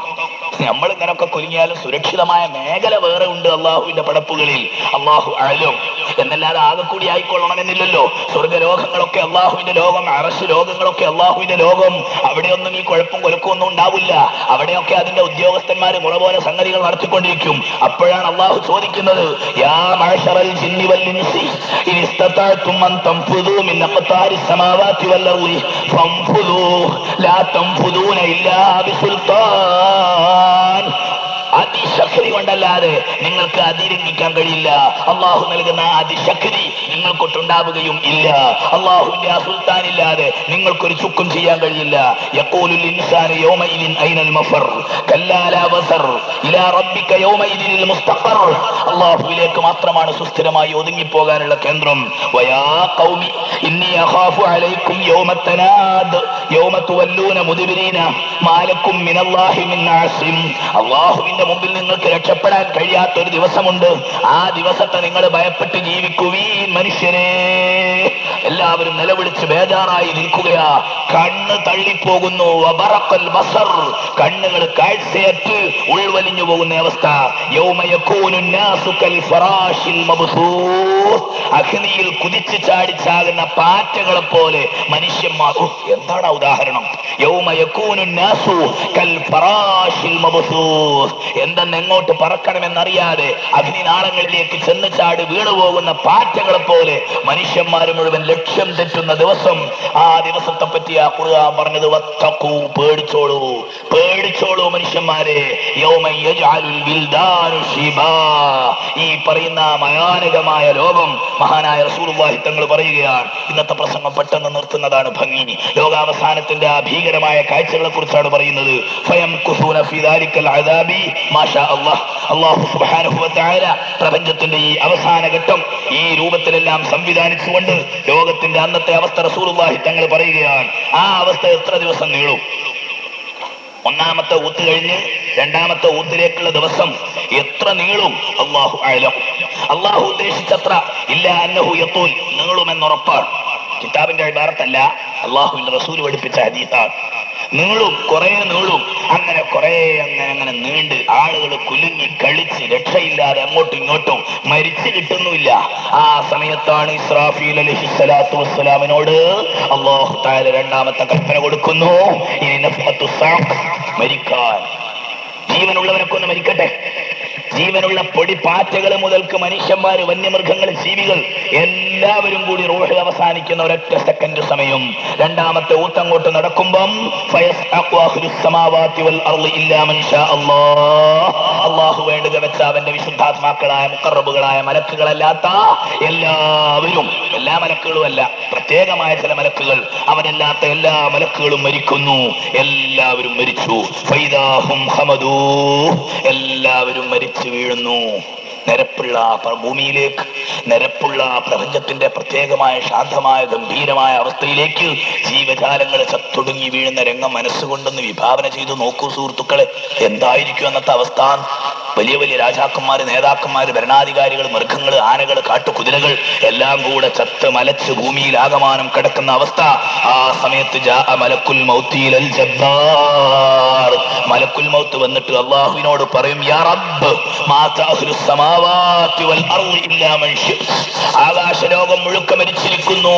S1: നമ്മളിങ്ങനൊക്കെ കുലുങ്ങിയാലും സുരക്ഷിതമായ മേഖല വേറെ ഉണ്ട് അള്ളാഹുവിന്റെ പടപ്പുകളിൽ. അള്ളാഹു അഅലം എന്നല്ലാതെ ആകെ കൂടി ആയിക്കൊള്ളണമെന്നില്ലല്ലോ. സ്വർഗലോകങ്ങളൊക്കെ അള്ളാഹുവിന്റെ ലോകം, അർശ് ലോകങ്ങളൊക്കെ അള്ളാഹുവിന്റെ ലോകം. അവിടെയൊന്നും ഈ കുഴപ്പം കൊലക്കൊന്നും ഉണ്ടാവില്ല. അവിടെയൊക്കെ അതിന്റെ ഉദ്യോഗസ്ഥന്മാര് മുറ പോലെ സംഗതികൾ നടത്തിക്കൊണ്ടിരിക്കും. അപ്പോഴാണ് അള്ളാഹു ചോദിക്കുന്നത്, യാ മഅ്ശറൽ ജിന്നി വൽ ഇൻസി ഇൻ ഇസ്തതഅ്തും അൻ തൻഫുദൂ മിൻ അഖ്താരിസ് സമാവാതി വൽ അർളി ഫൻഫുദൂ ലാ തൻഫുദൂന ഇല്ലാ ബിസുൽത്താൻ. അതിശക്തി കൊണ്ടല്ലാതെ നിങ്ങൾക്ക് അതിലംഘിക്കാൻ കഴിയില്ല. അള്ളാഹു നൽകുന്ന അതിശക്തി നിങ്ങൾക്കൊട്ടുണ്ടാവുകയും ഇല്ല. അള്ളാഹുവിന്റെ ആ സുൽത്താൻ ഇല്ലാതെ നിങ്ങൾക്കൊരു ചുക്കും ചെയ്യാൻ കഴിയില്ല. യഖൂലുൽ ഇൻസാനു യൗമഇദിൻ ഐനൽ മഫർ കല്ലാ ലാ വസർ ഇലാ റബ്ബിക യൗമഇദിനിൽ മുസ്തഖർ. അള്ളാഹുവിലേക്ക് മാത്രമാണ് സുസ്ഥിരമായി ഒതുങ്ങിപ്പോകാനുള്ള കേന്ദ്രം. വയാ ഖൗമി ഇന്നി അഖാഫു അലൈക്കും യൗമ തനാദ് യൗമ തുവല്ലൂന മുദ്ബിരീന മാ ലക്കും മിനല്ലാഹി മിൻ ആസിം. അള്ളാഹുവിന്റെ മുമ്പിൽ നിങ്ങൾക്ക് രക്ഷപ്പെടാൻ കഴിയാത്തൊരു ദിവസമുണ്ട്. ആ ദിവസത്തെ നിങ്ങൾ ഭയപ്പെട്ട് ജീവിക്കുവീൻ മനുഷ്യരെ. എല്ലാവരും നിലവിളിച്ച് ബേജാറായി നിൽക്കുകയാ. കണ്ണ് തള്ളിപ്പോകുന്നു. വബറഖൽ ബസർ. കണ്ണുകൾ കാഴ്ചയറ്റ് ഉൾവലിഞ്ഞു പോകുന്ന അവസ്ഥ. യൗമ യകൂനു നാസു കൽ ഫറാശിൽ മബ്സൂസ്. അഗ്നിയിൽ കുതിച്ചു ചാടിച്ചാകുന്ന പാറ്റകളെ പോലെ മനുഷ്യന്മാർ. എന്താണ് ഉദാഹരണം. യൗമ യകൂനു നാസു കൽ ഫറാശിൽ മബ്സൂസ്. എന്തെന്ന് എങ്ങോട്ട് പറക്കണമെന്നറിയാതെ അഗ്നിനാളങ്ങളിലേക്ക് ചെന്ന് ചാടി വീണുപോകുന്ന പാറ്റകളെ പോലെ മനുഷ്യന്മാർ മുഴുവൻ ലക്ഷ്യം തെറ്റുന്ന ദിവസം. ആ ദിവസത്തെ പറ്റിയാ ഖുർആൻ പറഞ്ഞത് വത്തഖൂ, പേടിച്ചോളൂ, പേടിച്ചോളൂ മനുഷ്യന്മാരെ. യൗമ യജ്അലുൽ വിൽദാനു ശിബാ. ഈ പറയുന്ന ഭയാനകമായ ലോകം മഹാനായ റസൂലുള്ളാഹി തങ്ങൾ പറയുകയാണ്. ഇന്നത്തെ പ്രസംഗം പെട്ടെന്ന് നിർത്തുന്നതാണ് ഭംഗി. ലോകാവസാനത്തിന്റെ ആ ഭീകരമായ കാഴ്ചകളെ കുറിച്ചാണ് പറയുന്നത്. ഫയംകുസൂന ഫീ ദാലിക്കൽ അദാബി മാ ഷാ അല്ലാഹ്. അല്ലാഹു സുബ്ഹാനഹു വ തആല പ്രപഞ്ചത്തിന്റെ ഈ അവസാന ഘട്ടം ഈ രൂപത്തിലെല്ലാം സംവിധാനിച്ചുകൊണ്ട് ലോകത്തിന്റെ അന്നത്തെ അവസ്ഥ റസൂലുള്ളാഹി തങ്ങൾ പറയുകയാണ്. ആ അവസ്ഥ എത്ര ദിവസം നീളും? ഒന്നാമത്തെ ഊത്ത് കഴിഞ്ഞ് രണ്ടാമത്തെ ഊത്തിലേക്കുള്ള ദിവസം എത്ര നീളും? അല്ലാഹു അഅലം. അല്ലാഹു ഉദ്ദേശിച്ചത്ര ഇല്ല അന്നഹു യത്തൂൽ, നീളുമെന്നുറപ്പാണ്. കിതാബിന്റെ ഇബാറത്തല്ല, അല്ലാഹുവിന്റെ റസൂൽ പഠിപ്പിച്ച ഹദീസാണ്. നീളും, കുറെ നീളും. അങ്ങനെ കുറെ അങ്ങനെ നീണ്ട് ആളുകൾ കുലുങ്ങി കളിച്ച് രക്ഷയില്ലാതെ അങ്ങോട്ടും ഇങ്ങോട്ടും മരിച്ചു കിട്ടുന്നില്ല. ആ സമയത്താണ് ഇസ്രാഫീൽ അലൈഹിസ്സലാത്തു വസ്സലാമിനോട് അല്ലാഹു തആല രണ്ടാമത്തെ കൽപ്പന കൊടുക്കുന്നു. ഇനി നഫ്ഖത്തു സാഖ്, മരിക്കാൻ. ജീവനുള്ളവനൊക്കെ ഒന്ന് മരിക്കട്ടെ. ജീവനുള്ള പൊടിപ്പാറ്റകൾ മുതൽക്ക് മനുഷ്യന്മാര്, വന്യമൃഗങ്ങൾ, ജീവികൾ എല്ലാവരും കൂടി റൂഹ് അവസാനിക്കുന്ന ഒരൊറ്റ സെക്കൻഡ് സമയം. രണ്ടാമത്തെ ഊത്തങ്ങോട്ട് നടക്കുമ്പം അള്ളാഹു വേണ്ടുക വെച്ച അവന്റെ വിശുദ്ധാത്മാക്കളായ മുഖറബുകളായ മലക്കുകളല്ലാത്ത എല്ലാവരും, എല്ലാ മലക്കുകളും അല്ല, പ്രത്യേകമായ ചില മലക്കുകൾ, അവനല്ലാത്ത എല്ലാ മലക്കുകളും മരിക്കുന്നു. എല്ലാവരും മരിച്ചു. ഫൈദാഹും ഹമദൂ, എല്ലാവരും മരിച്ചു വീഴുന്നു. നിരപ്പുള്ള ഭൂമിയിലേക്ക്, നിരപ്പുള്ള പ്രപഞ്ചത്തിന്റെ പ്രത്യേകമായ ശാന്തമായ ഗംഭീരമായ അവസ്ഥയിലേക്ക് ജീവജാലങ്ങൾ ചത്തൊടുങ്ങി വീഴുന്ന രംഗം മനസ്സുകൊണ്ടൊന്ന് വിഭാവന ചെയ്തു നോക്കൂ സുഹൃത്തുക്കളെ. എന്തായിരിക്കും അന്നത്തെ അവസ്ഥ? വലിയ വലിയ രാജാക്കന്മാര്, നേതാക്കന്മാര്, ഭരണാധികാരികൾ, മൃഗങ്ങൾ, ആനകൾ, കാട്ടുകുതിരകൾ എല്ലാം കൂടെ ചത്ത് മലച്ച് ഭൂമിയിൽ ആകമാനം കിടക്കുന്ന അവസ്ഥ. ആ സമയത്ത് മലക്കുൽ മൗത്തിൽ ജബ്ബാർ, മലക്കുൽ മൗത്ത് വന്നിട്ട് അള്ളാഹുവിനോട് പറയും, യാ റബ്ബ് മാ തഅഖുലുസ് സമാവാതി വൽ അർളി ഇല്ലാ മൻ ശിഅ്ത. ആകാശലോകം മുഴുക്ക മരിച്ചിരിക്കുന്നു,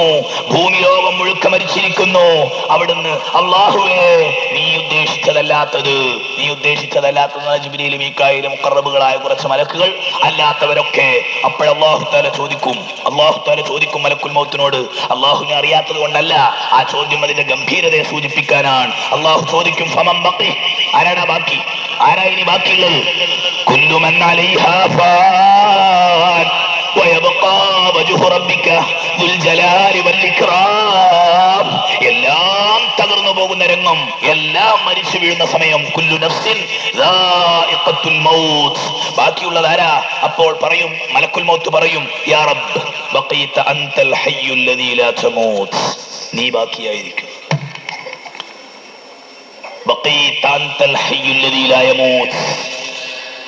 S1: ഭൂമി ലോകം മുഴുക്ക മരിച്ചിരിക്കുന്നു. അവിടുന്ന് അള്ളാഹുവേ നീ ഉദ്ദേശിച്ചതല്ലാത്തത്, നീ ഉദ്ദേശിച്ചതല്ലാത്തത് ജിബ്രീൽ, മീകായിൽ, മുഖറബുകളായ കുറച്ച് മലക്കുകൾ, അല്ലാത്തവരൊക്കെ. അപ്പോഴല്ലാഹു തആല ചോദിക്കും മലക്കുൽ മൗത്തിനോട്. അള്ളാഹുവിനെ അറിയാത്തത് കൊണ്ടല്ല, ആ ചോദ്യം അതിന്റെ ഗംഭീരതയെ സൂചിപ്പിക്കാനാണ്. അള്ളാഹു ചോദിക്കും, ഫമൻ ബഖി, ആരാടാ ബാക്കി? ആരാ ഇനി ബാക്കിയുള്ളത്? കുല്ലു മൻ അലൈഹാ ഫാൻ വയബ്ഖാ വജ്ഹു റബ്ബിക ദുൽ ജലാലി വൽ ഇക്റാം. എല്ലാം തകർന്നു പോകുന്ന രംഗം, എല്ലാം മരിച്ചു വീഴുന്ന സമയം. കുല്ലു നഫ്സിൻ ദാഇഖത്തുൽ മൗത്ത്. ബാക്കിയുള്ളത് ആരാ? അപ്പോൾ പറയും, മലക്കുൽ മൗത്ത് പറയും, യാ റബ്ബ് ബഖീത അൻതൽ ഹയ്യുൽ ലദീ ലാ തമൂത്ത്. നീ ബാക്കിയായിരിക്കും. ബഖീത അൻതൽ ഹയ്യുൽ ലദീ ലാ യമൂത്ത്.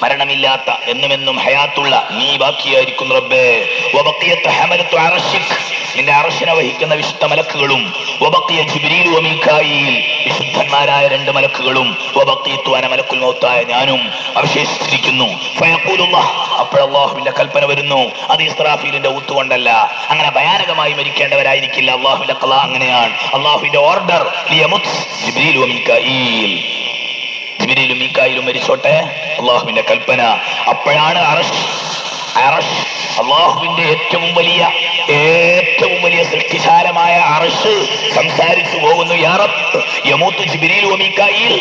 S1: മരണമില്ലാത്ത, എന്നുമെന്നും ഹയാത്തുള്ള നീ ബാക്കിയായിരിക്കും റബ്ബേ. വബഖിയത ഹമലത്തു അർശിക്, നിന്റെ അർശിനെ വഹിക്കുന്ന വിശുദ്ധ മലക്കുകളും. വബഖിയ ജിബ്രീൽ വ മീകായിൽ, വിശുദ്ധന്മാരായ രണ്ട് മലക്കുകളും. വബഖീതു അന മലക്കുൽ മൗത്തായ ഞാനും അവശേഷിച്ചിരിക്കുന്നു. ഫയഖൂലുല്ലാഹ്, അപ്പോഴല്ലാഹുവിന്റെ കൽപ്പന വരുന്നു. അത് ഇസ്രാഫീലിന്റെ ഊത്തുകൊണ്ടല്ല. അങ്ങനെ ഭയാനകമായി മരിക്കേണ്ടവരായിരിക്കില്ല. അള്ളാഹുവിന്റെ ഖളാ അങ്ങനെയാണ്. അള്ളാഹുവിന്റെ ഓർഡർ ലിയമുത് ജിബ്രീൽ വ മീകായിൽ, ജിബ്രീലും മീകായിലും മരിച്ചോട്ടെ, അള്ളാഹുവിന്റെ കൽപ്പന. അപ്പോഴാണ് അർശ് അള്ളാഹുവിന്റെ ഏറ്റവും വലിയ സൃഷ്ടിശാലമായ അർശ് സംസാരിച്ചു പോകുന്നു. യാ റബ്ബ് യമൂത്ത് ജിബ്രീൽ വ മീകായിൽ.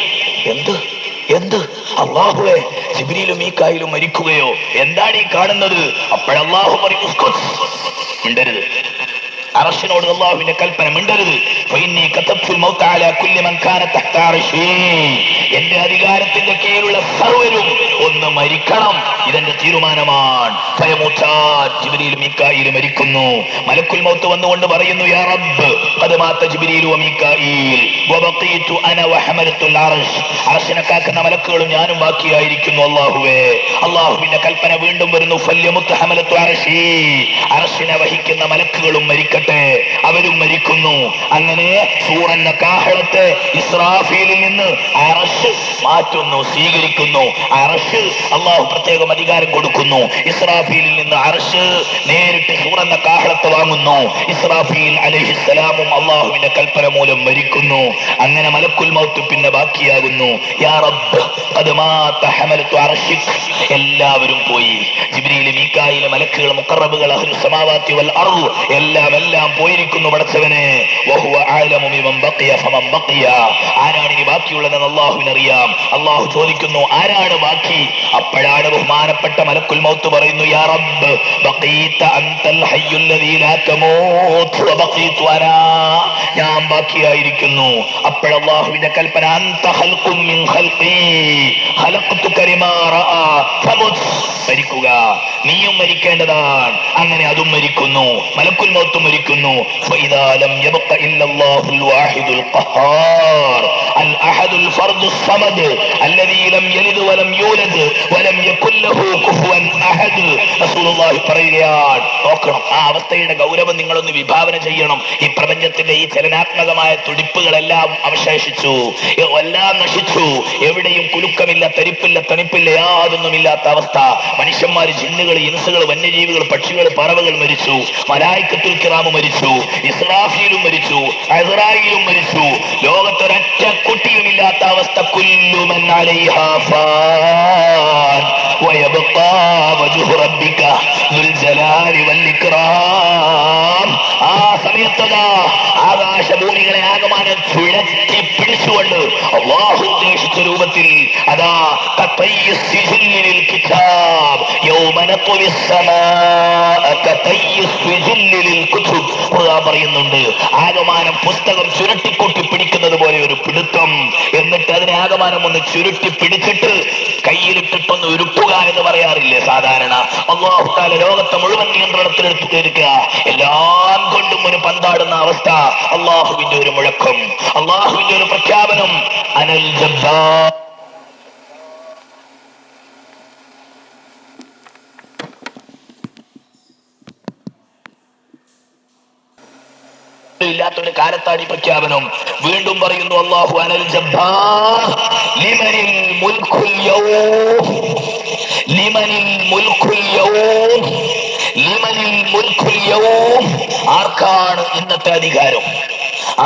S1: എന്ത് അള്ളാഹുവേ, ജിബ്രീലും മീകായിലും മരിക്കുകയോ? എന്താണ് ഈ കാണുന്നത്? അപ്പോഴല്ലാഹു പറയും, ഉസ്കുത്, മിണ്ടരുത്. അർശിനോട് അള്ളാഹുവിന്റെ കൽപ്പന, മിണ്ടരുത്. ഫഇന്നി കതബ്തുൽ മൗത അലാ കുല്ലി മൻ കാന തഹ്ത അർശി. എന്റെ അധികാരത്തിന്റെ കീഴിലുള്ള സർവ്വരും ഒന്ന് മരിക്കണം, ഇതെന്റെ തീരുമാനമാണ്. ഫയമുതാൻ, ജിബ്രീൽ മീകായിൽ മരിക്കുന്നു. മലക്കുൽ മൗത്ത് വന്നുകൊണ്ട് പറയുന്നു, യാ റബ്ബ് ഖദ് മാത ജിബ്രീൽ വ മീകായിൽ വബഖീതു അന വഹമലത്തുൽ അർശ്. അർശിനെ കാക്കുന്ന മലക്കുകളും ഞാനും ബാക്കിയായിരിക്കുന്നു. അല്ലാഹുവേ, അല്ലാഹുവിന്റെ കൽപ്പന വീണ്ടും വരുന്നു, ഫല്യമുത് ഹമലത്തു അർശി. അർശിനെ വഹിക്കുന്ന മലക്കുകളും മരിക്കട്ടെ, അവരും മരിക്കുന്നു. അങ്ങനെ സൂറന്ന കാഹളത്തെ ഇസ്രാഫീലിൽ നിന്ന് അർശ് മാറ്റുന്നു, സ്വീകരിക്കുന്നു. അർശ് അള്ളാഹു പ്രത്യേകം അധികാരം കൊടുക്കുന്നു. ഇസ്രാഫീലിൽ നിന്ന് അർശ് നേരിട്ട് സൂറന്ന കാഹളത്ത് വാങ്ങുന്നു. ഇസ്രാഫീൽ അലൈഹിസ്സലാമും അള്ളാഹുവിന്റെ കൽപ്പന മൂലം മരിക്കുന്നു. അങ്ങനെ മലക്കുൽ മൗത്ത് പിന്നെ ബാക്കിയാകുന്നു. യാ റബ്ബ് ഖദ് മാത ഹമലത്തു അർശിക്. എല്ലാവരും പോയി. ജിബ്രീൽ, മീകായിൽ, മലക്കുകൾ, മുഖറബുകൾ, അഹ്ലു സമാവാതി വൽ അർദ് എല്ലാം പോയിരിക്കുന്നു. പടച്ചവനെ വഹുവ അഅലമു ബിമൻ ബഖിയ ഫമൻ ബഖിയ. ആരാണ് ഇനി ബാക്കിയുള്ളതെന്ന് അള്ളാഹുവിനറിയാം. അള്ളാഹു ചോദിക്കുന്നു, ആരാണ് ബാക്കി? അപ്പോഴാണ് ബഹുമാനപ്പെട്ട മലക്കുൽ മൗത്ത് പറയുന്നു, യാ റബ്ബ് ബഖീത അൻതൽ ഹയ്യുൽ ലദീ ലാ തമൂത് വബഖീതു അനാ. ഞാൻ ബാക്കിയായിരിക്കുന്നു. അപ്പോഴല്ലാഹുവിന്റെ കൽപ്പന, അൻത ഖൽഖും മിൻ ഖൽഖി ഖലഖതുക ലിമാ റഅ ഫമുത്. മരിക്കുക, നീയും മരിക്കേണ്ടതാണ്. അങ്ങനെ അതും മരിക്കുന്നു. മലക്കുൽ മൗത്തും മരിക്കുന്നു. ഫഇദാ ലം യബ്ഖ ഇല്ലല്ലാഹുൽ വാഹിദുൽ ഖഹാർ അൽ അഹദുൽ ഫർദുസ് സമദ് അല്ലദീ ലം യലിദ് വലം യൂലദ് വലം യകുൽ ലഹു കുഫുവൻ അഹദ്. റസൂലുള്ളാഹി പറയുകയാണ്, നോക്കണം, ആ അവസ്ഥയുടെ ഗൗരവം നിങ്ങളൊന്ന് വിഭാവന ചെയ്യണം. ഈ പ്രപഞ്ചത്തിന്റെ ഈ ചലനാത്മകമായ തുടിപ്പുകളെല്ലാം അവശേഷിച്ചു, എല്ലാം നശിച്ചു. എവിടെയും കുലുക്കമില്ല, തരിപ്പില്ല, തണുപ്പില്ല, യാതൊന്നുമില്ലാത്ത അവസ്ഥ. മനുഷ്യന്മാര്, ജിന്നുകൾ, ഇൻസുകൾ, വന്യജീവികൾ, പക്ഷികൾ, പറവകൾ മരിച്ചു. മലായിക്കത്തുൽ കിറാം മരിച്ചു. ഇസ്രാഫീലും മരിച്ചു. അസ്റായീലും മരിച്ചു. ലോകത്തൊരൊറ്റ കുട്ടിയുമില്ലാത്ത അവസ്ഥ. കുല്ലു മൻ അലൈഹാ ഫാൻ വയബ്ഖാ വജ്ഹു റബ്ബിക ദുൽ ജലാലി വൽ ഇക്റാം. ആ സമയത്തതാ ആകാശഭൂമികളെ ആകമാനം ചുഴറ്റി പിടിച്ചുകൊണ്ട് അല്ലാഹു ഉദ്ദേശിച്ച രൂപത്തിൽ അതാ കതയ്യിസ്സിജില്ലിൽ കിതാബ് യൗമ നത്വി സ്സമാഅ കതയ്യിസ്സിജില്ലിൽ കുതുബ്. ഖുർആൻ പറയുന്നുണ്ട്, ആകമാനം പുസ്തകം ചുരുട്ടിക്കൂട്ടി പിടിക്കുന്നത് പോലെ ഒരു പിടുത്തം. എന്നിട്ട് അതിനെ ആകമാനം ഒന്ന് ചുരുട്ടി പിടിച്ചിട്ട് കയ്യിലിട്ടിട്ടൊന്ന് ഉരുട്ടുക എന്ന് പറയാറില്ലേ സാധാരണ? അല്ലാഹു തആല ലോകത്തെ മുഴുവൻ നിയന്ത്രണത്തിലെടുത്ത് തീർക്കുക. എല്ലാം കൊണ്ടും ഒരു പന്താടുന്ന അവസ്ഥ. അള്ളാഹുവിന്റെ ഒരു മുഴക്കം, അള്ളാഹുവിന്റെ ഒരു പ്രഖ്യാപനം, അനൽ ജബ്ബാർ. ഇല്ലാത്തൊരു കാലത്താണ് ഈ പ്രഖ്യാപനം. വീണ്ടും പറയുന്നു അല്ലാഹു, അനൽ ജബ്ബാർ ലിമനിൽ മുൽക്കുൽ യൗം ലിമനിൽ മുൽക്കുൽ യൗം ലിമനിൽ മുൽക്കുൽ യൗം. ആർക്കാണ് ഇന്നത്തെ അധികാരം?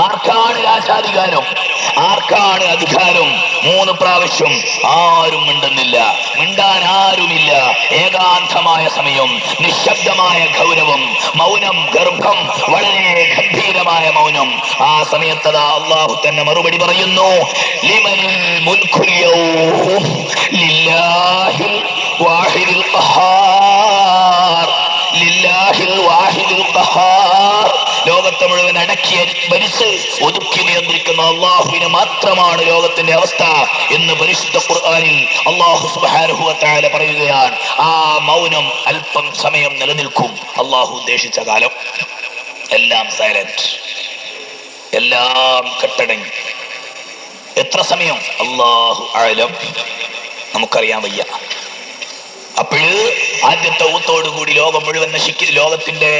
S1: ആർക്കാണ് രാജാധികാരം? ആർക്കാണ് അധികാരം? 3 പ്രാവശ്യം ആരും മിണ്ടുന്നില്ല, മിണ്ടാൻ ആരുമില്ല. ഏകാന്തമായ സമയം, നിശബ്ദമായ ഗൗരവം, മൗനം, ഗർഭം, വളരെ ഗംഭീരമായ മൗനം. ആ സമയത്തതാ അള്ളാഹു തന്നെ മറുപടി പറയുന്നു, ലിമനിൽ മുൽക്കുൽ യൗം ലില്ലാഹിൽ വാഹിദിൽ ഖഹാർ ലില്ലാഹിൽ വാഹിദിൽ ഖഹാർ. ലോകത്തെ മുഴുവൻ അടക്കി ഭരിച്ച് ഒതുക്കി നിയന്ത്രിക്കുന്ന അള്ളാഹുവിന് മാത്രമാണ് ലോകത്തിന്റെ അവസ്ഥ എന്ന് പരിശുദ്ധ ഖുർആനിൽ അള്ളാഹു സുബ്ഹാനഹു വ തആല പറയുകയാണ്. ആ മൗനം അല്പം സമയം നിലനിൽക്കും. അള്ളാഹു ഉദ്ദേശിച്ച കാലം എല്ലാം സൈലന്റ്, എല്ലാം കെട്ടടങ്ങി. എത്ര സമയം? അല്ലാഹു അഅലം, നമുക്കറിയാൻ വയ്യ. അപ്പോഴ് ആദ്യത്തെ ഊത്തോടുകൂടി ലോകം മുഴുവൻ നശിക്കും. ലോകത്തിന്റെ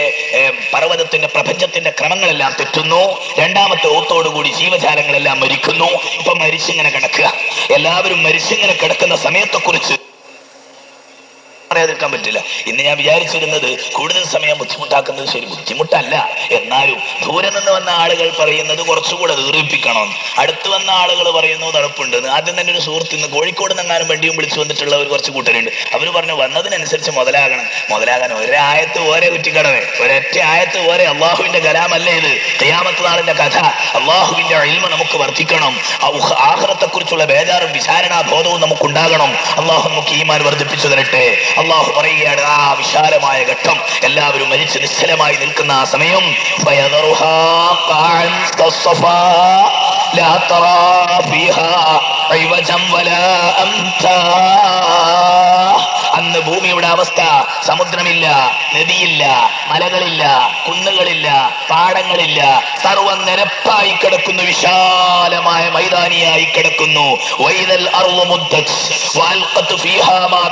S1: പർവ്വതത്തിന്റെ പ്രപഞ്ചത്തിന്റെ ക്രമങ്ങളെല്ലാം തെറ്റുന്നു. രണ്ടാമത്തെ ഊത്തോടുകൂടി ജീവജാലങ്ങളെല്ലാം മരിക്കുന്നു. ഇപ്പൊ മരിച്ചിങ്ങനെ കിടക്കുക. എല്ലാവരും മരിച്ചിങ്ങനെ കിടക്കുന്ന സമയത്തെക്കുറിച്ച് പറയാതിരിക്കാൻ പറ്റില്ല. ഇന്ന് ഞാൻ വിചാരിച്ചിരുന്നത് കൂടുതൽ സമയം ബുദ്ധിമുട്ടാക്കുന്നത് ശരി, ബുദ്ധിമുട്ടല്ല. എന്നാലും ദൂരെ നിന്ന് വന്ന ആളുകൾ പറയുന്നത് കുറച്ചുകൂടെ ദീർഘിപ്പിക്കണം, അടുത്ത് വന്ന ആളുകൾ പറയുന്നു തണുപ്പുണ്ടെന്ന്. ആദ്യം തന്നെ ഒരു സുഹൃത്ത് ഇന്ന് കോഴിക്കോട് നിന്നെങ്ങാനും വണ്ടിയും വിളിച്ചു വന്നിട്ടുള്ള ഒരു കുറച്ച് കൂട്ടരുണ്ട്. അവർ പറഞ്ഞു വന്നതിനനുസരിച്ച് മുതലാകാൻ ഒരായത്ത് ഓരോ കുറ്റിക്കടവേ, ഒരൊറ്റ ആയത്ത് ഓരോ. അള്ളാഹുവിന്റെ കലാമല്ലേ ഇത്? ഖിയാമത്ത് നാളിന്റെ കഥ. അള്ളാഹുവിന്റെ ഇൽമ് നമുക്ക് വർദ്ധിക്കണം. ആഖിറത്തെ കുറിച്ചുള്ള ബേജാറും വിചാരണാ ബോധവും നമുക്കുണ്ടാകണം. അള്ളാഹു നമുക്ക് ഈമാൻ വർദ്ധിപ്പിച്ചു തരട്ടെ. അള്ളാഹു പറയുകയാണ്, ആ വിശാലമായ ഘട്ടം, എല്ലാവരും മരിച്ച് നിശ്ചലമായി നിൽക്കുന്ന ആ സമയം, അന്ന് ഭൂമിയുടെ അവസ്ഥ, സമുദ്രമില്ല, നദിയില്ല, മലകളില്ല, കുന്നുകളില്ല, പാടങ്ങളില്ല, സർവ്വം നിരപ്പായി കിടക്കുന്നു, വിശാലമായ മൈതാനിയായി കിടക്കുന്നു. വൈദൽ അർളു മുദ്ദത് വഅൽഖത് ഫീഹാ മാ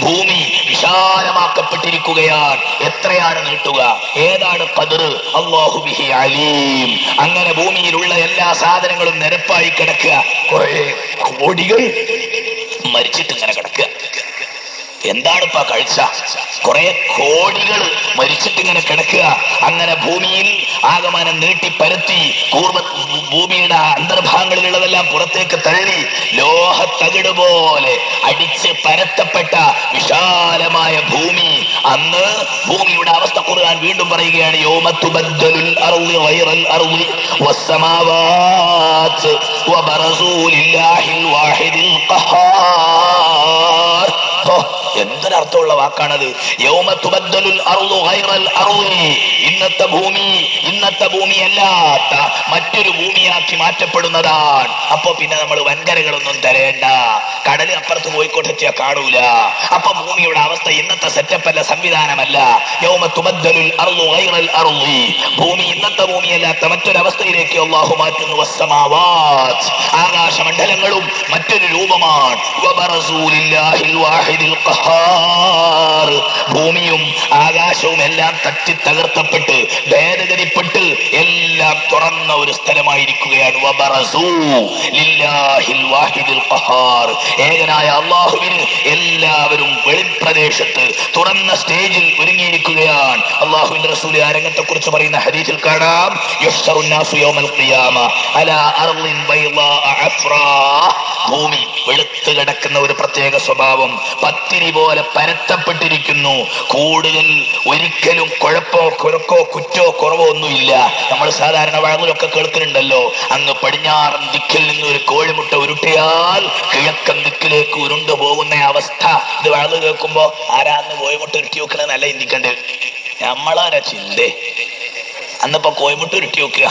S1: ഭൂമി വിശാലമാക്കപ്പെട്ടിരിക്കുകയാണ്. എത്രയാണ് നീട്ടുക? ഏതാണ് ഖദർ? അല്ലാഹു ബിഹി അലീം. അങ്ങനെ ഭൂമിയിലുള്ള എല്ലാ സാധനങ്ങളും നിരപ്പായി കിടക്കുക. കുറെ കോടികൾ മരിച്ചിട്ട് ഇങ്ങനെ കിടക്കുക. എന്താണ് ഇപ്പൊ കാഴ്ച? കുറെ കോടികൾ മരിച്ചിട്ടിങ്ങനെ കിടക്കുക. അങ്ങനെ ഭൂമിയിൽ ആകമാനം നീട്ടി പരത്തി ഭൂമിയുടെ അന്തർഭാഗങ്ങളിലുള്ളതെല്ലാം പുറത്തേക്ക് തള്ളി ലോഹത്തകിട് പോലെ അടിച്ച് പരത്തപ്പെട്ട വിശാലമായ ഭൂമി. അന്ന് ഭൂമിയുടെ അവസ്ഥ ഖുർആൻ വീണ്ടും പറയുകയാണ്, യൗമ തുബദ്ദലുൽ അർളു ഗൈറൽ അർളി വസ്സമാവാത് വബറസൂ ലില്ലാഹിൽ വാഹിദിൽ ഖഹാർ. എന്തൊരർത്ഥമുള്ള വാക്കാണത്. യൗമ തുബദ്ദലുൽ അർളു ഗൈറൽ അർളി. ഇന്നത്തെ ഭൂമി അല്ലാത്ത മറ്റൊരു ഭൂമിയാക്കി മാറ്റപ്പെടുന്നതാണ്. അപ്പൊ പിന്നെ നമ്മൾ വൻകരകളൊന്നും തരേണ്ട, കടല് അപ്പുറത്ത് പോയിക്കോട്ടെത്തിയാ കാണൂല. അപ്പൊ ഭൂമിയുടെ അവസ്ഥ ഇന്നത്തെ സെറ്റപ്പ് അല്ല, സംവിധാനമല്ല. യൗമ തുബദ്ദലുൽ അർളു ഗൈറൽ അർളി. ഭൂമി ഇന്നത്തെ ഭൂമിയല്ലാത്ത മറ്റൊരവസ്ഥയിലേക്ക് അല്ലാഹു മാറ്റുന്നു. വസ്സമാവാത്, ആകാശമണ്ഡലങ്ങളും മറ്റൊരു രൂപമാണ്. വബറസൂ ലില്ലാഹിൽ വാഹിദിൽ ഖഹാർ. ഭൂമിയും ആകാശവും എല്ലാം തട്ടി തകർത്തപ്പെട്ട് ഭേദഗതിപ്പെട്ട് എല്ലാം തുറന്ന ഒരു സ്ഥലമായിരിക്കുകയാണ്. വബറസൂ ലില്ലാഹിൽ വാഹിദിൽ ഖഹാർ. ഏകനായ അല്ലാഹുവിന് എല്ലാവരും വെളിപ്രദേശത്ത് തുറന്ന സ്റ്റേജിൽ ഒരുങ്ങിയിരിക്കുകയാണ്. അല്ലാഹുവിന്റെ റസൂൽ ആ രംഗത്തെ കുറിച്ച് പറയുന്ന ഹദീസിൽ കാണാം, യുഹ്ശറുന്നാസു യൗമൽ ഖിയാമ അലാ അർളിൻ ബൈളാ അഫ്റാ. ഭൂമി വെളുത്ത് കിടക്കുന്ന ഒരു പ്രത്യേക സ്വഭാവം, പത്തിരി പോലെ പരത്തപ്പെട്ടിരിക്കുന്നു. കൂടുതൽ ഒരിക്കലും കുഴപ്പമോ കുരക്കോ കുറ്റോ കുറവോ ഒന്നുമില്ല. നമ്മൾ സാധാരണ വഴങ്ങിലൊക്കെ കേൾക്കുന്നുണ്ടല്ലോ, അങ്ങ് പടിഞ്ഞാറൻ ദിക്കിൽ നിന്ന് ഒരു കോഴിമുട്ട ഉരുട്ടിയാൽ കിഴക്കൻ ദിക്കിലേക്ക് ഉരുണ്ടു പോകുന്ന അവസ്ഥ. ഇത് വഴങ്ങ് കേൾക്കുമ്പോ ആരാന്ന് കോഴിമുട്ട ഉരുട്ടി വെക്കണ നല്ല ചിന്തിക്കണ്ട്. നമ്മളാരാ ചിന്തേ അന്നിപ്പോ കോഴിമുട്ട ഉരുട്ടി വെക്കുക.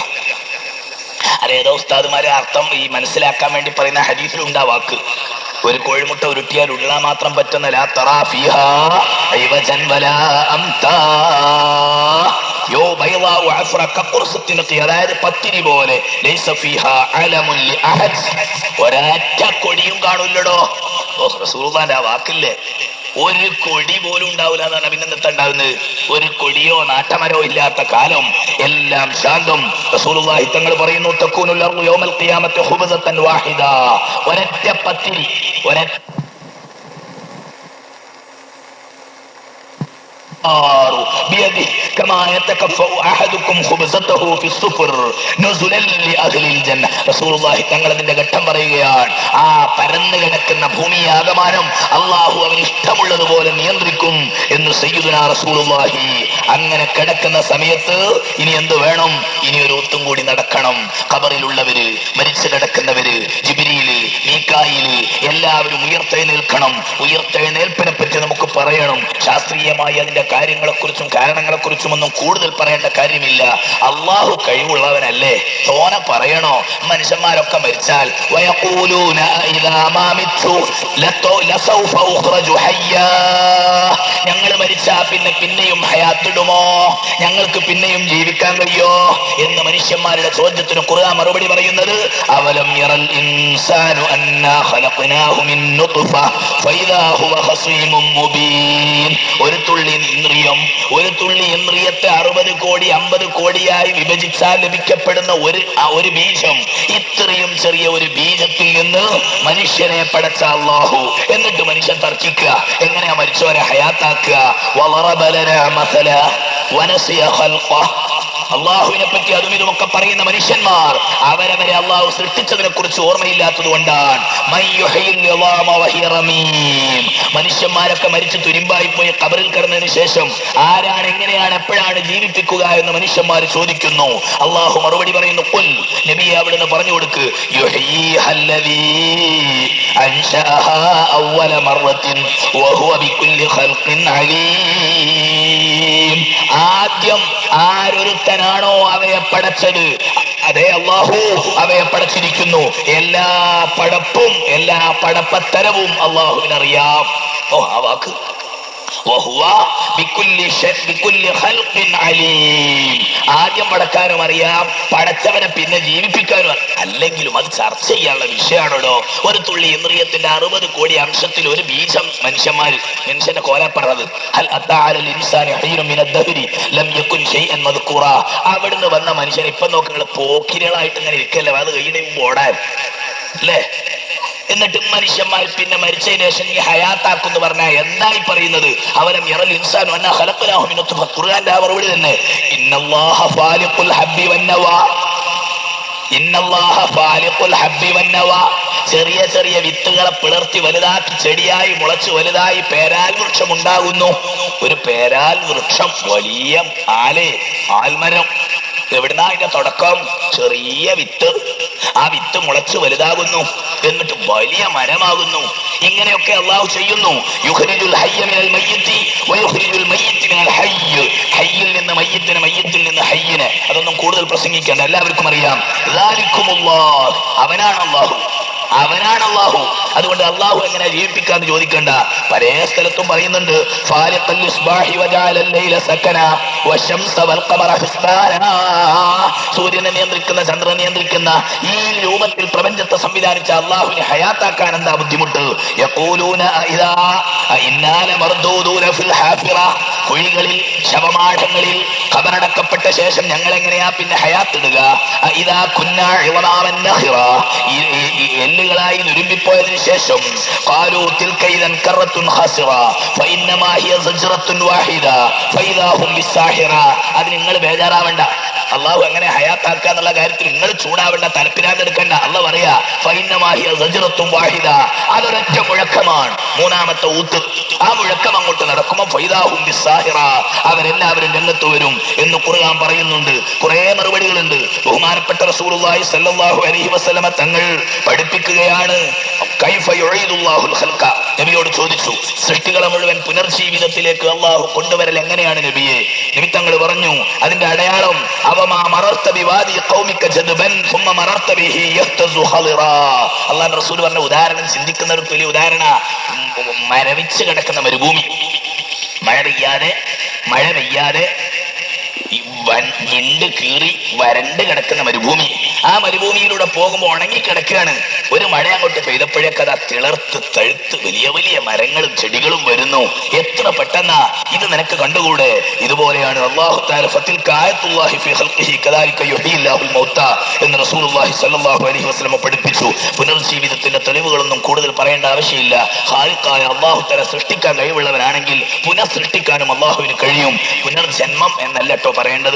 S1: അതേതോ ഉസ്താദുമാരെ അർത്ഥം ഈ മനസ്സിലാക്കാൻ വേണ്ടി പറയുന്ന ഹദീസിലുണ്ടാ വാക്ക്. ഒരു കോഴിമുട്ട ഉരുട്ടിയാൽ ഉരുളാൻ മാത്രം പറ്റുന്ന ലാ തറാ ഫീഹാ ഐവജൻ വലാ അംതാ. യോ ബൈളാഉ അഫ്റ കഖുർസത്തിനഖി, അതായത് പത്തിരി പോലെ. ലൈസ ഫീഹാ അലമുൻ ലിഅഹദ്, ഒരൊറ്റ കൊടിയും കാണൂല്ലടോ. റസൂലുള്ളാഹിന്റെ ആ വാക്കില്ലേ, ഒരു കൊടി പോലും ഉണ്ടാവില്ല എന്നാണ്. പിന്നെന്താ ഉണ്ടാവുന്നത്? ഒരു കൊടിയോ നാട്ടമരോ ഇല്ലാത്ത കാലം, എല്ലാം ശാന്തം. റസൂലുള്ളാഹി തങ്ങൾ പറയുന്നു, തകൂനുൽ അർളു യൗമൽ ഖിയാമത്തി ഖുബ്സതൻ വാഹിദ. ഒരൊറ്റ പത്തിരി, بيده كما يتكفأ أحدكم خبزته في السفر نزلا لأهل الجنة. റസൂലുള്ളാഹി തങ്ങൾ അതിന്റെ ഘട്ടം പറയുകയാണ്, ആ പരന്നു കിടക്കുന്ന ഭൂമിയാകമാനം അള്ളാഹു അവന് ഇഷ്ടമുള്ളതുപോലെ നിയന്ത്രിക്കും എന്ന് സയ്യിദുനാ റസൂലുള്ളാഹി. അങ്ങനെ കിടക്കുന്ന സമയത്ത് ഇനി എന്ത് വേണം? ഇനി ഒരു ഒത്തും കൂടി നടക്കണം. ഖബറിലുള്ളവര്, മരിച്ചു കിടക്കുന്നവര്, ജിബ്രീല്, മീകായില് എല്ലാവരും ഉയർത്തെഴുന്നേൽക്കണം. ഉയർത്തെഴുന്നേൽപ്പിനെ പറ്റി നമുക്ക് പറയണം. ശാസ്ത്രീയമായി അതിന്റെ കാര്യങ്ങളെക്കുറിച്ചും കാരണങ്ങളെക്കുറിച്ചും ഒന്നും കൂടുതൽ പറയേണ്ട കാര്യമില്ല. അള്ളാഹു കഴിവുള്ളവനല്ലേ, തോനെ പറയണോ? മനുഷ്യന്മാരൊക്കെ മരിച്ചാൽ വയഖൂലൂന ഇദാ മാ മിത്തു ലസൗഫ ഉഖ്റജു ഹയ്യാ, ഞങ്ങൾ മരിച്ചാ പിന്നെയും ഹയാത്തിടുമോ, ഞങ്ങൾക്ക് പിന്നെയും ജീവിക്കാൻ കഴിയോ എന്ന് മനുഷ്യന്മാരുടെ ചോദ്യത്തിന് ഖുർആൻ മറുപടി പറയുന്നത്, അവലം യറൽ ഇൻസാനു അന്നാ ഖലഖനാഹു മിൻ നുത്ഫ ഫഇദാ ഹുവ ഖസീമും മുബീൻ. ഒരു തുള്ളി ഇന്ദ്രിയത്തെ 60 കോടി 50 കോടിയായി വിഭജിച്ചാൽ ലഭിക്കപ്പെടുന്ന ഒരു ബീജം, ഇത്രയും ചെറിയ ഒരു ബീജത്തിൽ നിന്ന് മനുഷ്യനെ പടച്ച അല്ലാഹു. എന്നിട്ട് മനുഷ്യൻ തർക്കിക്കുക, എങ്ങനെയാ മരിച്ചവരെ ഹയാത്താക്കുക? വളറബ ലനാ മസല വനസിയ ഖൽഖഹ്. അള്ളാഹുവിനെ പറ്റി അതും ഇതുമൊക്കെ പറയുന്ന മനുഷ്യന്മാർ അവരവരെ അള്ളാഹു സൃഷ്ടിച്ചതിനെ കുറിച്ച് ഓർമ്മയില്ലാത്തത് കൊണ്ടാണ്. മനുഷ്യന്മാരൊക്കെ മരിച്ച് തുരുമ്പായി പോയി ഖബറിൽ കിടന്നതിന് ശേഷം ആരാണ്, എങ്ങനെയാണ്, എപ്പോഴാണ് ജീവിപ്പിക്കുക എന്ന് മനുഷ്യന്മാർ ചോദിക്കുന്നു. അള്ളാഹു മറുപടി പറയുന്നു, ഖുൽ, നബിയെ അവിടുന്ന് പറഞ്ഞു കൊടുക്ക്, ആദ്യം ആരൊരുത്തനാണോ അവയെ പടച്ചത്, അതേ അല്ലാഹു അവയെ പടച്ചിരിക്കുന്നു. എല്ലാ പടപ്പും എല്ലാ പടപ്പത്തരവും അല്ലാഹുവിനറിയാം. ആ വാക്ക് ആദ്യം പടക്കാനും അറിയാം, പടച്ചവനെ പിന്നെ ജീവിപ്പിക്കാനും. അല്ലെങ്കിലും അത് ചർച്ച ചെയ്യാനുള്ള വിഷയമാണല്ലോ. ഒരു തുള്ളി ഇന്ദ്രിയത്തിന്റെ 60 കോടി അംശത്തിൽ ഒരു ബീജം മനുഷ്യന്റെ കോലപ്പെടുന്നത്. അവിടുന്ന് വന്ന മനുഷ്യൻ ഇപ്പൊ നോക്കുക, പോക്കിരികളായിട്ട് ഇങ്ങനെ ഇരിക്കല്ലേ, അത് കൈയുടെ ഓടാൻ അല്ലേ? എന്നിട്ട് മനുഷ്യന്മാർ പിന്നെ മരിച്ചതിന് ശേഷം ഈ ഹയാത്താക്കുന്നു പറഞ്ഞാൽ എന്തായി പറയുന്നത്? അവലം യറൽ ഇൻസാനു അന്നാ ഖലഖനാഹു മിൻ നുത്ഫ. ഖുർആന്റെ ആ മറുപടി തന്നെ, ഇന്നല്ലാഹ ഫാലിഖുൽ ഹബ്ബി വന്നവാ. ഇന്നല്ലാഹ ഫാലിഖുൽ ഹബ്ബി വന്നവാ. ചെറിയ ചെറിയ വിത്തുകളെ പിളർത്തി വലുതാക്കി ചെടിയായി മുളച്ച് വലുതായി പേരാൽ വൃക്ഷം ഉണ്ടാകുന്നു. ഒരു പേരാൽ വൃക്ഷം, വലിയ ആൽമരം. എവിടുന്നാ അതിന്റെ തുടക്കം? ചെറിയ വിത്ത്. ആ വിത്ത് മുളച്ച് വലുതാകുന്നു, എന്നിട്ട് വലിയ മരമാകുന്നു. ഇങ്ങനെയൊക്കെ അള്ളാഹു ചെയ്യുന്നു. യുഖ്രിജുൽ ഹയ്യ മിനൽ മയ്യിത്തി വയുഖ്രിജുൽ മയ്യിത്ത മിനൽ ഹയ്യ്. ഹയ്യിൽ നിന്ന് മയ്യിത്തിനെ, മയ്യിത്തിൽ നിന്ന് ഹയ്യിനെ. അതൊന്നും കൂടുതൽ പ്രസംഗിക്കേണ്ട, എല്ലാവർക്കും അറിയാം. ദാലിക്കുമുല്ലാഹ്, അവനാണ് അള്ളാഹു, അവനാണ് അള്ളാഹു. അതുകൊണ്ട് അള്ളാഹു എങ്ങനെ ജീവിപ്പിക്കാന്ന് ചോദിക്കണ്ട. പല സ്ഥലത്തും പറയുന്നുണ്ട്, സൂര്യനെ നിയന്ത്രിക്കുന്ന, ചന്ദ്രനെ നിയന്ത്രിക്കുന്ന ഈ രൂപത്തിൽ പ്രപഞ്ചത്തെ സംവിധാനിച്ച അള്ളാഹുവിനെ ഹയാത്താക്കാൻ എന്താ ബുദ്ധിമുട്ട്? കുഴികളിൽ, ശവമാഠങ്ങളിൽ ഖബറടക്കപ്പെട്ട ശേഷം ഞങ്ങൾ എങ്ങനെയാ പിന്നെ ഹയാത്തിടുക? എല്ലുകളായി നുരുമ്പിപ്പോയതിനു ശേഷം അത് നിങ്ങൾ ബേജാറാവണ്ട. അള്ളാഹു എങ്ങനെ ഹയാത്താക്കുക എന്നുള്ള കാര്യത്തിൽ നിങ്ങൾ ചൂടാവേണ്ട, തലപ്പിരാതെടുക്കണ്ട. അള്ളാഹ് പറയാ വാഹിദ, അതൊരൊറ്റ മുഴക്കമാണ്, മൂന്നാമത്തെ ഊത്ത്. ആ മുഴക്കം അങ്ങോട്ട് നടക്കുമ്പോൾ ഫൈദാഹും ബിസ്സാഹിറ, അവരെല്ലാവരും രംഗത്ത് വരും എന്ന് ഖുർആൻ പറയുന്നുണ്ട്. കുറെ മറുപടികളുണ്ട്. ബഹുമാനപ്പെട്ട റസൂലുള്ളാഹി സ്വല്ലല്ലാഹു അലൈഹി വസല്ലമ തങ്ങൾ പഠിപ്പിക്കുകയാണ്. കൈഫ യുഈദുല്ലാഹുൽ ഖൽഖ. നബിയോട് ചോദിച്ചു, സൃഷ്ടികളെ മുഴുവൻ പുനർജീവിതത്തിലേക്ക് അള്ളാഹു കൊണ്ടുവരൽ എങ്ങനെയാണ് നബിയെ? നബി തങ്ങൾ പറഞ്ഞു, അതിന്റെ അടയാളം അവമാ മറർത ബിവാദി ഖൗമിക ജദ്ബൻ ثم മറർത ബിഹി യഹ്തസു ഖളിറാ. അല്ലാഹുവിന്റെ റസൂൽ പറഞ്ഞ ഉദാഹരണം ചിന്തിക്കുന്ന ഒരു വലിയ ഉദാഹരണ. മരവിച്ച് കിടക്കുന്ന മരുഭൂമി, മഴ പെയ്യാതെ ഞണ്ട് കീറി വരണ്ട് കിടക്കുന്ന മരുഭൂമി. ആ മരുഭൂമിയിലൂടെ പോകുമ്പോൾ ഉണങ്ങിക്കിടക്കുകയാണ്. ഒരു മഴ അങ്ങോട്ട് പെയ്തപ്പോഴേക്കത് തിളർത്ത് തഴുത്ത് വലിയ വലിയ മരങ്ങളും ചെടികളും വരുന്നു. എത്ര പെട്ടെന്നാ ഇത് നിനക്ക് കണ്ടുകൂടെ? ഇതുപോലെയാണ് അല്ലാഹു തആല ഫതിൽക ആയത്തുല്ലാഹി ഫീ ഖൽഖിഹി കദാലിക യുഹ്യില്ലാഹുൽ മൗത എന്ന് റസൂലുള്ളാഹി സ്വല്ലല്ലാഹു അലൈഹി വസല്ലം പഠിപ്പിച്ചു. പുനർജീവിതത്തിന്റെ തെളിവുകളൊന്നും കൂടുതൽ പറയേണ്ട ആവശ്യമില്ല. ഖാലിഖായ അല്ലാഹു തആല സൃഷ്ടിക്കാൻ കഴിവുള്ളവനാണെങ്കിൽ പുനഃസൃഷ്ടിക്കാനും അല്ലാഹുവിന് കഴിയും. പുനർജന്മം എന്നല്ല കേട്ടോ പറയേണ്ടത്.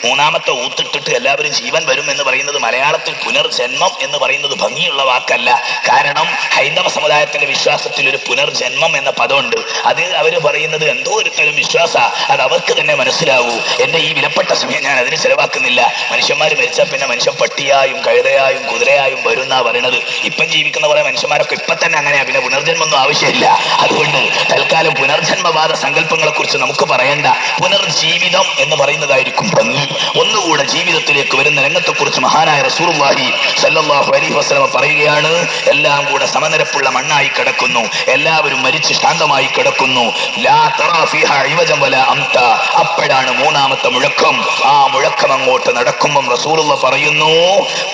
S1: മൂന്നാമത്തെ ഊത്തിട്ടിട്ട് എല്ലാവരും ജീവൻ വരും എന്ന് പറയുന്നത് മലയാളത്തിൽ പുനർജന്മം എന്ന് പറയുന്നത് ഭംഗിയുള്ള വാക്കല്ല. കാരണം ഹൈന്ദവ സമുദായത്തിന്റെ വിശ്വാസത്തിൽ ഒരു പുനർജന്മം എന്ന പദമുണ്ട്. അത് അവര് പറയുന്നത് എന്തോ ഒരു തരം വിശ്വാസ, അത് അവർക്ക് തന്നെ മനസ്സിലാവൂ. എന്റെ ഈ വിലപ്പെട്ട സമയം ഞാൻ അതിന് ചെലവാക്കുന്നില്ല. മനുഷ്യന്മാർ മരിച്ചാൽ പിന്നെ മനുഷ്യൻ പട്ടിയായും കഴുതയായും കുതിരയായും വരുന്നാ പറയണത്. ഇപ്പം ജീവിക്കുന്ന കുറെ മനുഷ്യന്മാരൊക്കെ ഇപ്പൊ തന്നെ അങ്ങനെയാ, പിന്നെ പുനർജന്മൊന്നും ആവശ്യമില്ല. അതുകൊണ്ട് തൽക്കാലം പുനർജന്മവാദ സങ്കല്പങ്ങളെ കുറിച്ച് നമുക്ക് പറയണ്ട. പുനർജീവിതം എന്ന് പറയുന്നതായിരിക്കും ഭംഗി. ഒന്നുകൂടെ ജീവിതത്തിലേക്ക് വരുന്ന രംഗത്തെക്കുറിച്ച് മഹാനായ റസൂലുള്ളാഹി സ്വല്ലല്ലാഹു അലൈഹി വസല്ലം പറയുകയാണ്, എല്ലാം കൂടെ സമനിരപ്പുള്ള മണ്ണായി കിടക്കുന്നു, എല്ലാവരും മരിച്ച് ശാന്തമായി കിടക്കുന്നു. ലാ തറാ ഫീഹാ ഇവജൻ വലാ അംത. അപ്പോഴാണ് മൂന്നാമത്തെ മുഴക്കം. ആ മുഴക്കം അങ്ങോട്ട് നടക്കുമ്പോൾ റസൂലുള്ളാഹി പറയുന്നു,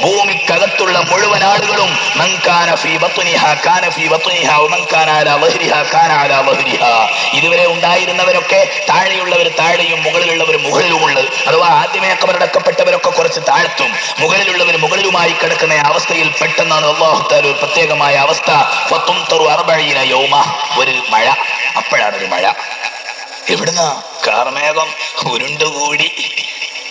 S1: ഭൂമിക്കകത്തുള്ള മുഴുവൻ ആളുകളും മൻ കാന ഫീ ബത്നിഹാ കാന ഫീ ബത്നിഹാ വമൻ കാന അലാ വഹ്രിഹാ കാന അലാ വഹ്രിഹാ. ഇതുവരെ ഉണ്ടായിരുന്നവരൊക്കെ താഴെയുള്ളവർ താഴെയും മുകളിലുള്ളവർ മുകളിലുമുണ്ട്. അഥവാ ആദ്യമേ കബറടക്കപ്പെട്ടവരൊക്കെ കുറച്ച് താഴ്ത്തും, മുകളിലുള്ളവർ മുകളിലുമായി കിടക്കുന്ന അവസ്ഥയിൽ പെട്ടെന്നാണ് അല്ലാഹു തആല ഒരു പ്രത്യേകമായ അവസ്ഥ. ഫതുംതറു 40 യൗമ, ഒരു മഴ. അപ്പോഴാണ് ഒരു മഴ. എവിടുന്ന? കാർമേഘം ഉരുണ്ടുകൂടി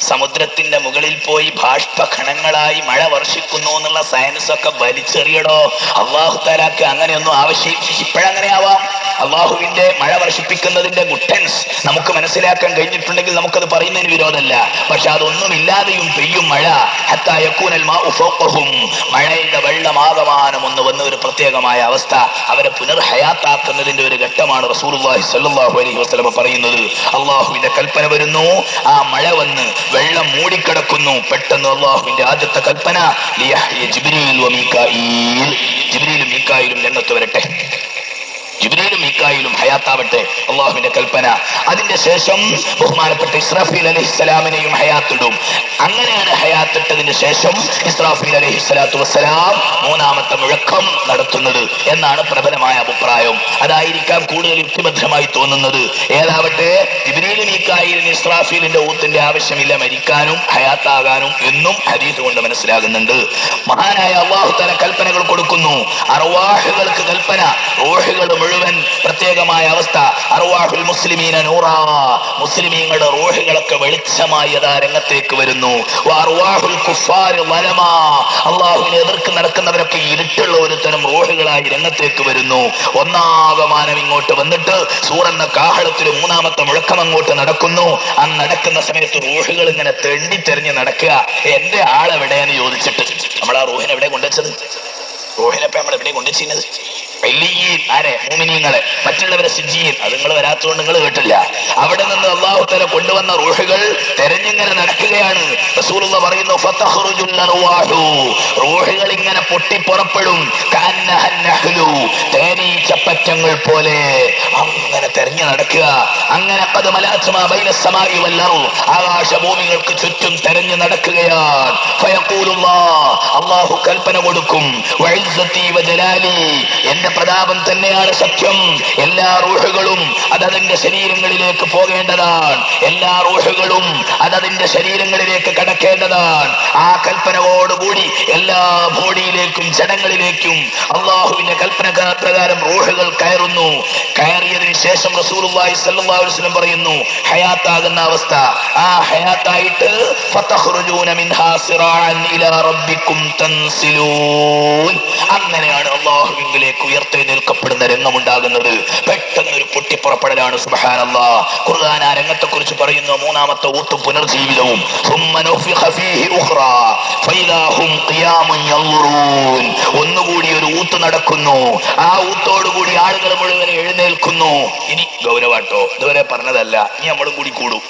S1: സമുദ്രത്തിന്റെ മുകളിൽ പോയി ബാഷ്പഖണങ്ങളായി മഴ വർഷിക്കുന്നു എന്നുള്ള സയൻസ് ഒക്കെ വലിച്ചെറിയടോ. അല്ലാഹു തആലക്ക് അങ്ങനെയൊന്നും ആവശ്യം. ഇപ്പോഴങ്ങനെ ആവാം. അള്ളാഹുവിന്റെ മഴ വർഷിപ്പിക്കുന്നതിന്റെ ഗുഡൻസ് നമുക്ക് മനസ്സിലാക്കാൻ കഴിഞ്ഞിട്ടുണ്ടെങ്കിൽ നമുക്കത് പറയുന്നതിന് വിരോധമല്ല. പക്ഷെ അതൊന്നുമില്ലാതെയും പെയ്യും മഴ. ഹത്താ യകൂനൽ മാഉ ഫൗഖഹും, മഴയുടെ വെള്ളമാകമാനം ഒന്ന് വന്ന ഒരു പ്രത്യേകമായ അവസ്ഥ. അവരെ പുനർഹയാത്താക്കുന്നതിന്റെ ഒരു ഘട്ടമാണ് റസൂലുള്ളാഹി സ്വല്ലല്ലാഹു അലൈഹി വസല്ലം പറയുന്നത്. അള്ളാഹുവിന്റെ കൽപ്പന വരുന്നു, ആ മഴ വന്ന് വെള്ളം മൂടിക്കിടക്കുന്നു. പെട്ടെന്ന് അള്ളാഹുവിന്റെ ആദ്യത്തെ കൽപ്പന ലിയഹ്യ ജിബ്രീൽ വ മീകായിൽ, ജിബ്രീലും മീകായിലും രംഗത്ത് വരട്ടെ. ജിബ്രീലും മീകായിലും ഹയാത്താവട്ടെ, അള്ളാഹുവിന്റെ കൽപ്പന. അതിന്റെ ശേഷം ബഹുമാനപ്പെട്ട ഇസ്രാഫീൽ അലൈഹിസ്സലാമിനെയും ഹയാത്തിടും. അങ്ങനെയാണ് ഹയാത്തിട്ടതിന് ശേഷം ഇസ്രാഫീൽ അലൈഹിസ്സലാത്തു വസ്സലാം മൂന്നാമത്തെ മുഴക്കം നടത്തുന്നത് എന്നാണ് പ്രബലമായ അഭിപ്രായം. അതായിരിക്കാം കൂടുതൽ യുക്തിഭദ്രമായി തോന്നുന്നത്. ഏതാവട്ടെ, ജിബ്രീലും മീകായിലും ഇസ്രാഫീലിന്റെ ഊത്തിന്റെ ആവശ്യമില്ല മരിക്കാനും ഹയാത്താകാനും എന്നും ഹദീസ് കൊണ്ട് മനസ്സിലാകുന്നുണ്ട്. മഹാനായ അല്ലാഹു തആല കൽപ്പനകൾ കൊടുക്കുന്നു. അർവാഹുകൾക്ക് കൽപ്പന, റൂഹുകൾ മുഴുവൻ പ്രത്യേകമായ അവസ്ഥ. അർവാഹുൽ മുസ്ലിമീന നൂറാ, മുസ്ലിമീങ്ങളുടെ റൂഹുകളൊക്കെ വെളിച്ചമായി അതാ രംഗത്തേക്ക് വരുന്നു. അർവാഹുൽ കുഫാരി വലമാ, അള്ളാഹുവിനെ എതിർക്ക് നടക്കുന്നവരൊക്കെ ഇരുട്ടുള്ള ഒരുതരം റൂഹുകളായി രംഗത്തേക്ക് വരുന്നു. ഒന്നാകമാനം ഇങ്ങോട്ട് വന്നിട്ട് സൂറെന്ന കാഹളത്തിൽ മൂന്നാമത്തെ മുഴക്കം അങ്ങോട്ട് നടക്കുന്നു. ആ നടക്കുന്ന സമയത്ത് റൂഹുകൾ ഇങ്ങനെ തെണ്ടിത്തെറിഞ്ഞ് നടക്കുക. എന്റെ ആളെവിടെയെന്ന് ചോദിച്ചിട്ട് നമ്മൾ ആ റൂഹിനെ എവിടെ കൊണ്ടുവച്ചത്? റൂഹിനെപ്പ നമ്മൾ എവിടെ കൊണ്ടുവച്ചിരുന്നത്? ആരെ? മുഅ്മിനീങ്ങളെ. മറ്റുള്ളവരെ സിജ്ജീൻ, അത് നിങ്ങൾ വരാത്തതുകൊണ്ട് നിങ്ങൾ കേട്ടില്ല. അവിടെ നിന്ന് അല്ലാഹു തആല കൊണ്ടുവന്ന റൂഹുകൾ തെരഞ്ഞിങ്ങനെ നടക്കുകയാണ്. റസൂലുള്ളാഹി പറയുന്നു ഫതഖറുജുൽ അർവാഹു, റൂഹുകൾ ഇങ്ങനെ പൊട്ടിപ്പുറപ്പെടും. കഅന്നഹൻ നഹ്ലു, തേനീച്ചപ്പറ്റങ്ങൾ പോലെ അങ്ങനെ തെരഞ്ഞു നടക്കുക. അങ്ങനെ ഖദ് മലഅത്മാ ബൈനസ് സമാഇ വൽ അർദ്, ആകാശഭൂമികൾക്ക് ചുറ്റും തെരഞ്ഞു നടക്കുകയാണ്. ഫയഖൂലുല്ലാഹ്, അല്ലാഹു കൽപ്പന കൊടുക്കും, വഇസ്സതി വജലാലി, എന്റെ പ്രതാപം തന്നെയാണ് സത്യം. എല്ലാ റൂഹുകളും അതതിന്റെ ശരീരങ്ങളിലേക്ക് പോകേണ്ടതാണ്. എല്ലാ റൂഹുകളും അതതിന്റെ ശരീരങ്ങളിലേക്ക് കടക്കേണ്ടതാണ്. ആ കൽപ്പനയോടുകൂടി എല്ലാ ബോഡിയിലേക്കും ജനങ്ങളിലേക്കും അള്ളാഹുവിന്റെ കൽപ്പന പ്രകാരം റൂഹുകൾ കയറുന്നു. കയറിയതിനു ശേഷം റസൂലുള്ളാഹി സ്വല്ലല്ലാഹു അലൈഹി വസല്ലം പറയുന്നു, ഹയാത്താകുന്ന അവസ്ഥ, ആ ഹയാത്തായിട്ട് ഫതഖ്റുജൂന മിൻഹാ സിറാഅൻ ഇലാ റബ്ബിക്കും തൻസിലൂൻ, അങ്ങനെയാണ് അള്ളാഹുവിലേക്ക് ഉയർത്തെഴുന്നേൽക്കപ്പെടുന്ന രംഗമുണ്ടാകുന്നത്. പെട്ടെന്നൊരു പൊട്ടിപ്പുറപ്പെടലാണ്. സുബ്ഹാനല്ലാഹ്. ഖുർആൻ ആ രംഗത്തെ കുറിച്ച് പറയുന്നു, മൂന്നാമത്തെ ഊത്തും പുനർജീവിതവും. ഒന്നുകൂടി ഒരു ഊത്ത് നടക്കുന്നു. ആ ഊത്തോടുകൂടി ആളുകൾ മുഴുവൻ എഴുന്നേൽക്കുന്നു. ഇനി ഗൗരവാട്ടോ, ഇതുവരെ പറഞ്ഞതല്ല, ഇനി നമ്മളും കൂടി കൂടും.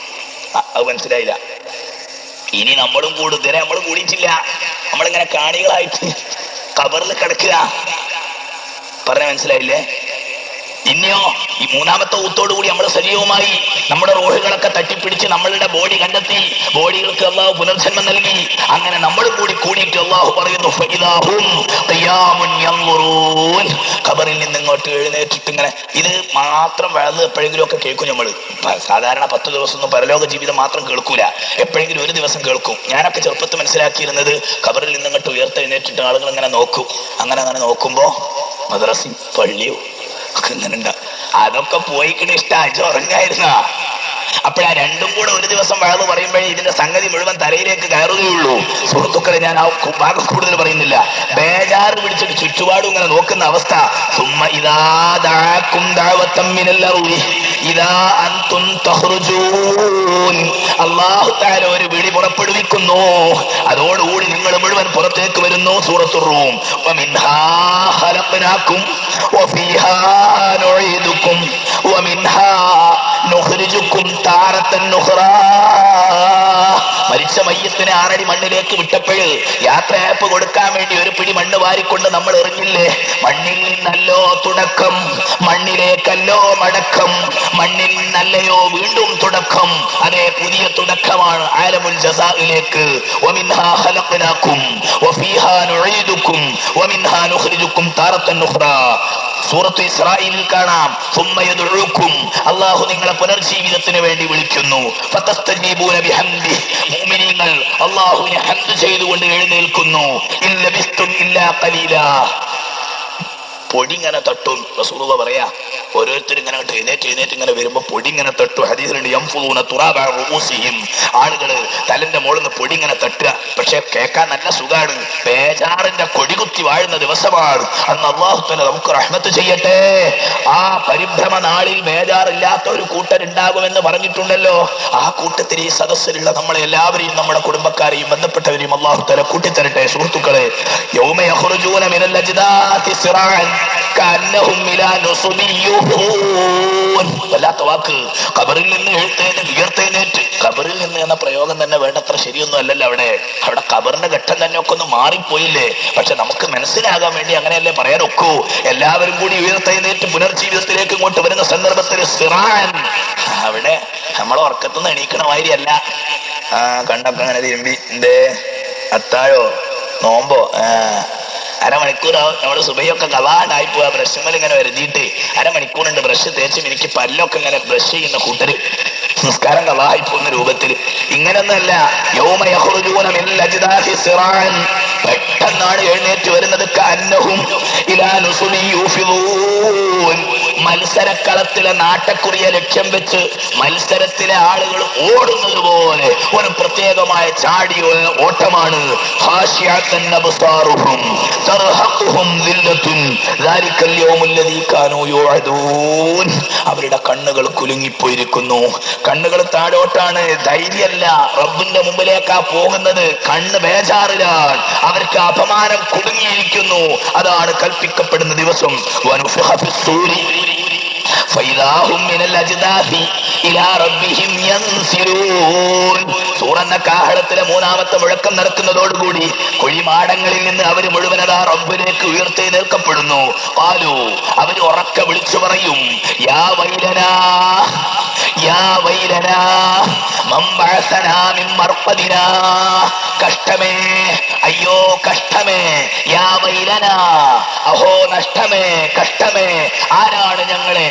S1: അത് മനസ്സിലായില്ല? ഇനി നമ്മളും കൂടും. ഇതുവരെ നമ്മൾ കൂടിയിട്ടില്ല. നമ്മളിങ്ങനെ കാണികളായിട്ട് ഖബറിൽ കിടക്കുക. പറഞ്ഞ മനസ്സിലായില്ലേ? ഇനിയോ ഈ മൂന്നാമത്തെ ഊത്തോടു കൂടി നമ്മൾ സജീവമായി നമ്മുടെ റൂഹുകളൊക്കെ തട്ടിപ്പിടിച്ച് നമ്മളുടെ ബോഡി കണ്ടെത്തി, ബോഡികൾക്ക് അള്ളാഹു പുനർജന്മം നൽകി. അങ്ങനെ നമ്മൾ കൂടിയിട്ട് അള്ളാഹു പറയുന്നു ഫഇദാഹും ഖിയാമുൻ യൻദുറൂൻ, ഖബറിൽ നിന്ന് ഇങ്ങോട്ട് എഴുന്നേറ്റിട്ട് ഇങ്ങനെ. ഇത് മാത്രം വഴന്ന് എപ്പോഴെങ്കിലും ഒക്കെ കേൾക്കും നമ്മൾ. സാധാരണ 10 ദിവസമൊന്നും പരലോക ജീവിതം മാത്രം കേൾക്കൂല, എപ്പോഴെങ്കിലും ഒരു ദിവസം കേൾക്കും. ഞാനൊക്കെ ചെറുപ്പത്തിൽ മനസ്സിലാക്കിയിരുന്നത് ഖബറിൽ നിന്ന് ഇങ്ങോട്ട് ഉയർത്തെഴുന്നേറ്റിട്ട് ആളുകൾ ഇങ്ങനെ നോക്കും. അങ്ങനെ നോക്കുമ്പോ മദ്രസയും പള്ളിയോ ഇങ്ങനെ ഉണ്ടാ. അതൊക്കെ പോയിക്കിട്ട് ഇഷ്ടം ഉറങ്ങായിരുന്ന. അപ്പോഴാ രണ്ടും കൂടെ ഒരു ദിവസം വഴന്ന് പറയുമ്പോഴേ ഇതിന്റെ സംഗതി മുഴുവൻ തലയിലേക്ക് കയറുകയുള്ളൂ. സുഹൃത്തുക്കളെ, ഞാൻ ആ ഭാഗം കൂടുതൽ പറയുന്നില്ല. ബേജാറ് പിടിച്ചിട്ട് ചുറ്റുപാടും ഇങ്ങനെ നോക്കുന്ന അവസ്ഥ. സുമ്മ ഇദാ ദഅക്കും ദഅവതൻ മിനൽ അർളി ഇദാ അൻതും തഖ്റുജൂൻ, അല്ലാഹു തആല ഒരു വിളി പുറപ്പെടുവിക്കുന്നു. അതോടുകൂടി നിങ്ങൾ മുഴുവൻ പുറത്തേക്ക് വരുന്നു. സൂറത്തുർ റൂം. വമിൻഹാ ഖലഖനാകും വഫീഹാ നുഈദുകും വമിൻഹാ നുഖ്രിജുകും താറത്തൻ നുഖ്റാ. മരിച്ച മയ്യത്തിനെ 6 അടി മണ്ണിലേക്ക് വിട്ടപ്പോഴ് യാത്രയപ്പ് കൊടുക്കാൻ വേണ്ടി ഒരു പിടി മണ്ണ് വാരിക്കൊണ്ട് നമ്മൾ എറിഞ്ഞില്ലേ? മണ്ണിൽ നിന്നല്ലോ തുടക്കം, മണ്ണിലേക്കല്ലോ മടക്കം, മണ്ണിൽ നിന്നല്ലയോ വീണ്ടും തുടക്കം. അതേ പുതിയ തുടക്കമാണ് ആലമുൽ ജസാഇലേക്ക്. വമിൻഹാ ഖലഖനാകും വഫീഹാ നുഈദുകും വമിൻഹാ നുഖ്രിജുകും താറത്തൻ നുഖ്റാ. സൂറത്ത് ഇസ്രാഈലിൽ കാണാം, സുമ്മ യദ്ഉകും, അല്ലാഹു നിങ്ങളെ പുനർജീവിതത്തിന് വേണ്ടി വിളിക്കുന്നു. ഫതസ്തജീബൂന ബിഹംദി, മുഅ്മിനീങ്ങൾ അല്ലാഹുവിനെ ഹംദ് ചെയ്തുകൊണ്ട് എഴുന്നേൽക്കുന്നു. ഇല്ല ബിസ്തും ഇല്ലാ ഖലീലാ. പൊടി ഇങ്ങനെ തട്ടും. റസൂലുള്ളാഹി പറയാ, ഓരോരുത്തരും ഇങ്ങനെ എഴുന്നേറ്റ് ഇങ്ങനെ വരുമ്പോ പൊടി ഇങ്ങനെ തട്ടും. ഹദീസിലുണ്ട് യംഫുദൂന തുറാബ റൂസിഹിം, ആളുകള് തലന്റെ മുകളിൽ നിന്ന് പൊടി ഇങ്ങനെ തട്ടുക. പക്ഷെ കേൾക്കാൻ നല്ല സുഖാണ്. ബേജാറിന്റെ കൊടികുത്തി വാഴുന്ന ദിവസമാണ് അന്ന്. അല്ലാഹു തആല നമുക്ക് റഹ്മത്ത് ചെയ്യട്ടെ. ആ പരിഭ്രമ നാളിൽ ബേജാറില്ലാത്ത ഒരു കൂട്ടരുണ്ടാകുമെന്ന് പറഞ്ഞിട്ടുണ്ടല്ലോ. ആ കൂട്ടത്തിൽ ഈ സദസ്സിലുള്ള നമ്മളെ എല്ലാവരെയും നമ്മുടെ കുടുംബക്കാരെയും ബന്ധപ്പെട്ടവരെയും അല്ലാഹു തആല കൂട്ടിത്തരട്ടെ. സുഹൃത്തുക്കളെ, യൗമ യഖ്റുജൂന മിനൽ അജ്ദാതി സിറാഅൻ കഅന്നഹും ഇലാ നുസുബി യുഹൂൻ. വല്ലാത്ത വാക്ക്. ഖബറിൽ നിന്ന് ഉയർത്തെഴുന്നേറ്റ്. ഖബറിൽ നിന്ന് എന്ന പ്രയോഗം തന്നെ വേണ്ടത്ര ശരിയൊന്നും അല്ലല്ലോ. അവിടെ ഖബറിന്റെ ഘട്ടം തന്നെ ഒക്കെ ഒന്ന് മാറിപ്പോയില്ലേ? പക്ഷെ നമുക്ക് മനസ്സിലാകാൻ വേണ്ടി അങ്ങനെയല്ലേ പറയാൻ ഒക്കൂ. എല്ലാവരും കൂടി ഉയർത്തെഴുന്നേറ്റ് പുനർജീവിതത്തിലേക്ക് ഇങ്ങോട്ട് വരുന്ന സന്ദർഭത്തിൽ സിറാൻ, അവിടെ നമ്മളെ ഉറക്കത്തുനിന്ന് എണീക്കണ മാതിരി അല്ല. കണ്ടൊക്കെ അങ്ങനെ തിരുമ്പി എന്തേ അത്താഴോ നോമ്പോ അരമണിക്കൂറാവും. നമ്മുടെ സുബഹിയൊക്കെ കവാണ്ടായിപ്പോ ബ്രഷുമ്മൽ ഇങ്ങനെ വരുതിയിട്ട് അരമണിക്കൂറുണ്ട് ബ്രഷ് തേച്ചും എനിക്ക് പല്ലൊക്കെ ഇങ്ങനെ ബ്രഷ് ചെയ്യുന്ന കൂട്ടര് നിസ്കാരം കവായിപ്പോന്ന രൂപത്തിൽ. ഇങ്ങനൊന്നല്ല. യൗമ യഖ്റുജൂന മിനൽ അജ്ദാതി സിറാൻ, പെട്ടെന്നാണ് എഴുന്നേറ്റ് വരുന്നത്. കഅന്നഹും ഇലാ മത്സരക്കളത്തിലെ നാട്ടക്കുറിയെ ലക്ഷ്യം വെച്ച് മത്സരത്തിലെ ആളുകൾ ഓടുന്നത് പോലെ ഒരു പ്രത്യേകമായ ചാടിയ ഓട്ടമാണ്. അവരുടെ കണ്ണുകൾ കുലുങ്ങിപ്പോയിരിക്കുന്നു. കണ്ണുകൾ താഴോട്ടാണ്. ധൈര്യമല്ല, റബ്ബിന്റെ മുമ്പിലേക്കാ പോകുന്നത്. കണ്ണ് ബേജാറിലാണ്. അവർക്ക് അപമാനം കുടുങ്ങിയിരിക്കുന്നു. അതാണ് കൽപ്പിക്കപ്പെടുന്ന ദിവസം. സൂറന്ന കാഹളത്തിലെ മൂന്നാമത്തെ മുഴക്കം നടക്കുന്നതോടുകൂടി കുഴിമാടങ്ങളിൽ നിന്ന് അവർ മുഴുവനതാ റബ്ബിലേക്ക് ഉയർത്തെഴുന്നേൽക്കപ്പെടുന്നു. ഖാലൂ, അവർ ഉറക്കെ വിളിച്ചു പറയും, യാ വൈലനാ യാ വൈലനാ മൻ ബഅസനാ മിൻ മർഖദിനാ. കഷ്ടമേ, അയ്യോ കഷ്ടമേ, യാ വൈലനാ, അഹോ നഷ്ടമേ, കഷ്ടമേ. ആരാണ് ഞങ്ങളെ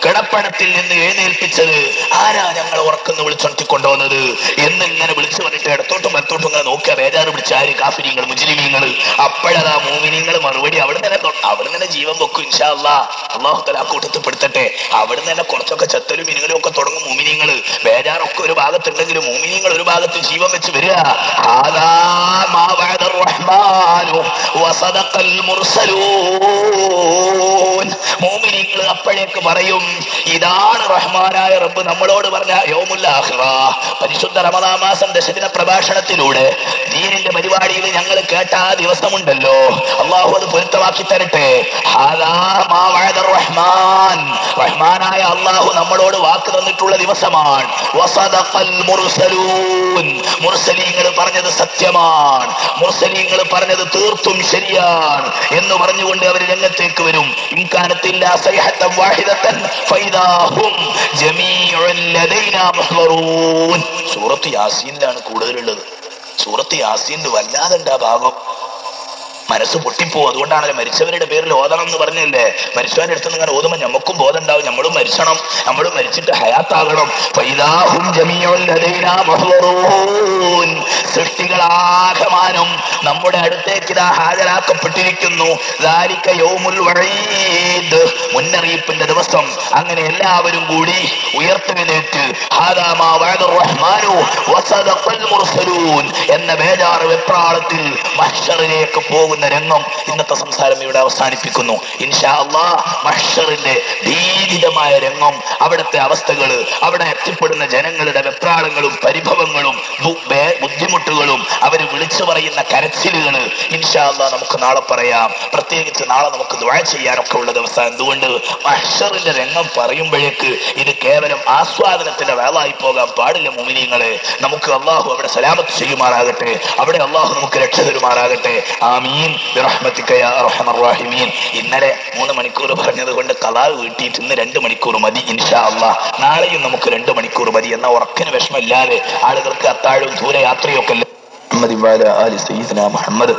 S1: കിടപ്പണത്തിൽ നിന്ന് എഴുന്നേൽപ്പിച്ചത്? ആരാ ഞങ്ങളെ ഉറക്കുന്ന വിളിച്ചൊണ്ടിക്കൊണ്ടുവന്നത് എന്നിങ്ങനെ വിളിച്ചു പറഞ്ഞിട്ട് ഇടത്തോട്ടും വലത്തോട്ടും ഇങ്ങനെ നോക്കുക. ബേജാറ് പിടിച്ച ആര്? കാഫിരീങ്ങൾ, മുജ്രിമീങ്ങൾ. അപ്പോഴതാ മോമിനീങ്ങൾ മറുപടി അവിടെ തന്നെ ജീവൻ വെക്കും. ഇൻഷാ അല്ലാഹ്, അല്ലാഹു തആല കൂട്ടത്തിൽ പെടുത്തട്ടെ. അവിടെ തന്നെ കുറച്ചൊക്കെ ചെത്തലും മിനുകലും ഒക്കെ തുടങ്ങും മോമിനീങ്ങൾ. ബേജാറൊക്കെ ഒരു ഭാഗത്തുണ്ടെങ്കിലും മോമിനീങ്ങൾ ഒരു ഭാഗത്ത് ജീവൻ വെച്ച് വരിക. മോമിനീങ്ങൾ അപ്പോഴേക്ക് പറയും, ഇതാണ് റഹ്മാനായ റബ്ബ് നമ്മളോട് പറഞ്ഞ യൗമുൽ ആഖിറ. പരിശുദ്ധ റമദാൻ മാസം ദശദിന പ്രഭാഷണത്തിലൂടെ ദീനിന്റെ പരിപാടിയിൽ ഞങ്ങൾ കേട്ട ആ ദിവസമുണ്ടല്ലോ, അള്ളാഹു അത് പൊരുത്തമാക്കി തരട്ടെ. റഹ്മാനായ അള്ളാഹു നമ്മളോട് വാക്ക് തന്നിട്ടുള്ള ദിവസമാണ്. മുർസലീങ്ങൾ പറഞ്ഞത് സത്യമാണ്, മുർസലീങ്ങൾ പറഞ്ഞത് തീർത്തും ശരിയാണ് എന്ന് പറഞ്ഞുകൊണ്ട് അവർ രംഗത്തേക്ക് വരും. ഇംകാനത്തില്ല സൈഹത്തൻ വാഹിദത്തൻ ഫൈദാഹും ജമീഉൻ ലദൈനാ മുഹ്ളറൂൻ. സൂറത്ത് യാസീനിലാണ് കൂടുതലുള്ളത്. സൂറത്ത് യാസീനിൽ വല്ലാതുണ്ട് ആ ഭാഗം. മനസ്സ് പൊട്ടിപ്പോവും. അതുകൊണ്ടാണല്ലോ മരിച്ചവരുടെ പേരിൽ ഓതണം എന്ന് പറഞ്ഞല്ലേ. മരിച്ചവരുടെ അടുത്ത് നിന്ന് ഇങ്ങനെ ഓതുമ്പോൾ നമുക്കും ബോധം ഉണ്ടാവും, നമ്മളും മരിച്ചണം, നമ്മളും മരിച്ചിട്ട് ഹയാത്താകണം. സൃഷ്ടികളാകമാനം നമ്മുടെ അടുത്തേക്ക് ഇതാ ഹാജരാക്കപ്പെട്ടിരിക്കുന്നു. മുന്നറിയിപ്പിന്റെ ദിവസം. അങ്ങനെ എല്ലാവരും കൂടി ഉയർത്തെഴുന്നേറ്റ് എന്ന ബേജാറ് വെപ്രാളത്തിൽ മഹ്ശറിലേക്ക് പോകുന്ന രംഗം. ഇന്നത്തെ സംസാരം ഇവിടെ അവസാനിപ്പിക്കുന്നു. ഇൻഷാ അല്ലാഹ് മഹ്ശറിന്റെ ഭീതിതമായ രംഗം, അവിടുത്തെ അവസ്ഥകള്, അവിടെ എത്തിപ്പെടുന്ന ജനങ്ങളുടെ വെപ്രാളങ്ങളും പരിഭവങ്ങളും ബുദ്ധിമുട്ടുകളും അവർ വിളിച്ചു പറയുന്ന കരച്ചിലുകള് ഇൻഷാ അല്ലാഹ് നമുക്ക് നാളെ പറയാം. പ്രത്യേകിച്ച് നാളെ നമുക്ക് ദുആ ചെയ്യാനൊക്കെ ഉള്ള ദിവസം. എന്തുകൊണ്ട് മഹ്ശറിന്റെ രംഗം പറയുമ്പോഴേക്ക് ഇത് കേവലം ആസ്വാദനത്തിന്റെ വേളായി പോകാൻ പാടില്ല. മുഅ്മിനീങ്ങളെ, നമുക്ക് അള്ളാഹു അവിടെ സലാമത്ത് ചെയ്യുമാറാകട്ടെ. അവിടെ അള്ളാഹു നമുക്ക് രക്ഷ തരുമാറാകട്ടെ. ആമീൻ ബിറഹ്മതിക യാ അർഹമർ റഹീമീൻ. ഇന്നലെ 3 മണിക്കൂർ പറഞ്ഞത് കൊണ്ട് കളാവ് വീട്ടിയിട്ട് ഇന്ന് 2 മണിക്കൂർ മതി ഇൻഷാ അല്ലാഹ്. നാളെയും നമുക്ക് 2 മണിക്കൂർ മതി. എന്ന ഉറക്കിന് വിഷമമില്ലാതെ ആളുകൾക്ക് അത്താഴവും ദൂര യാത്രയൊക്കെ മുഹമ്മദ്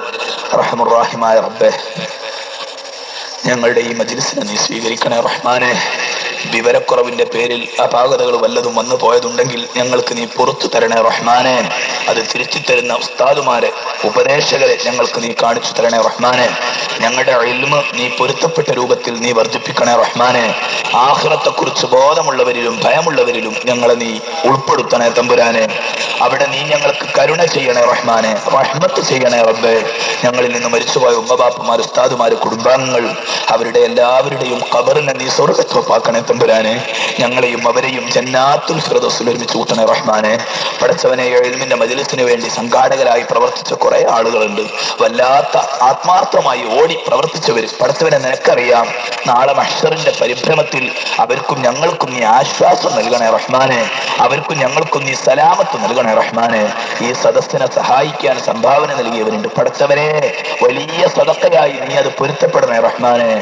S1: റഹ്മർ റഹീമായ റബ്ബേ, ഞങ്ങളുടെ ഈ മജ്ലിസിനെ നീ സ്വീകരിക്കണേ റഹ്മാനെ. വിവരക്കുറവിന്റെ പേരിൽ അപാകതകൾ വല്ലതും വന്നു പോയതുണ്ടെങ്കിൽ ഞങ്ങൾക്ക് നീ പുറത്തു തരണേ റഹ്മാനെ. അത് തിരിച്ചു തരുന്ന ഉസ്താദുമാരെ, ഉപദേശകരെ ഞങ്ങൾക്ക് നീ കാണിച്ചു തരണേ റഹ്മാനെ. ഞങ്ങളുടെ ഇൽമ് നീ പൊരുത്തപ്പെട്ട രൂപത്തിൽ നീ വർദ്ധിപ്പിക്കണേ റഹ്മാനെ. ആഖിറത്തെ കുറിച്ച് ബോധമുള്ളവരിലും ഭയമുള്ളവരിലും ഞങ്ങളെ നീ ഉൾപ്പെടുത്തണേ തമ്പുരാനെ. അവിടെ നീ ഞങ്ങൾക്ക് കരുണ ചെയ്യണേ റഹ്മാനെ, റഹ്മത്ത് ചെയ്യണേ റബ്ബേ. ഞങ്ങളിൽ നിന്ന് മരിച്ചുപോയ ഉമ്മബാപ്പുമാർ, ഉസ്താദുമാര്, കുടുംബാംഗങ്ങൾ, അവരുടെ എല്ലാവരുടെയും ഖബറിനെ നീ സ്വർഗ്ഗത്തോപ്പാക്കണേ തമ്പുരാനെ. ഞങ്ങളെയും അവരെയും ജന്നാത്തുൽ ഫിർദൗസിൽ ഒരുമിച്ച് കൂട്ടണേ റഹ്മാനെ. പടച്ചവനെ, ഇൽമിന്റെ മജ്ലിസിന് വേണ്ടി സംഘാടകരായി പ്രവർത്തിച്ച കുറെ ആളുകളുണ്ട്. വല്ലാത്ത ആത്മാർത്ഥമായി ഓടി പ്രവർത്തിച്ചവര്. പടച്ചവനെ, നിനക്കറിയാം. നാളെ മഹ്ശറിന്റെ പരിഭ്രമത്തിൽ അവർക്കും ഞങ്ങൾക്കും നീ ആശ്വാസം നൽകണേ റഹ്മാനെ. അവർക്കും ഞങ്ങൾക്കും നീ സലാമത്ത് നൽകണേ റഹ്മാനെ. ഈ സദസ്സിനെ സഹായിക്കാൻ സംഭാവന നൽകിയവരുണ്ട്. പടച്ചവനെ, വലിയ സദഖയായി നീ അത് പൊരുത്തപ്പെടണേ റഹ്മാനെ.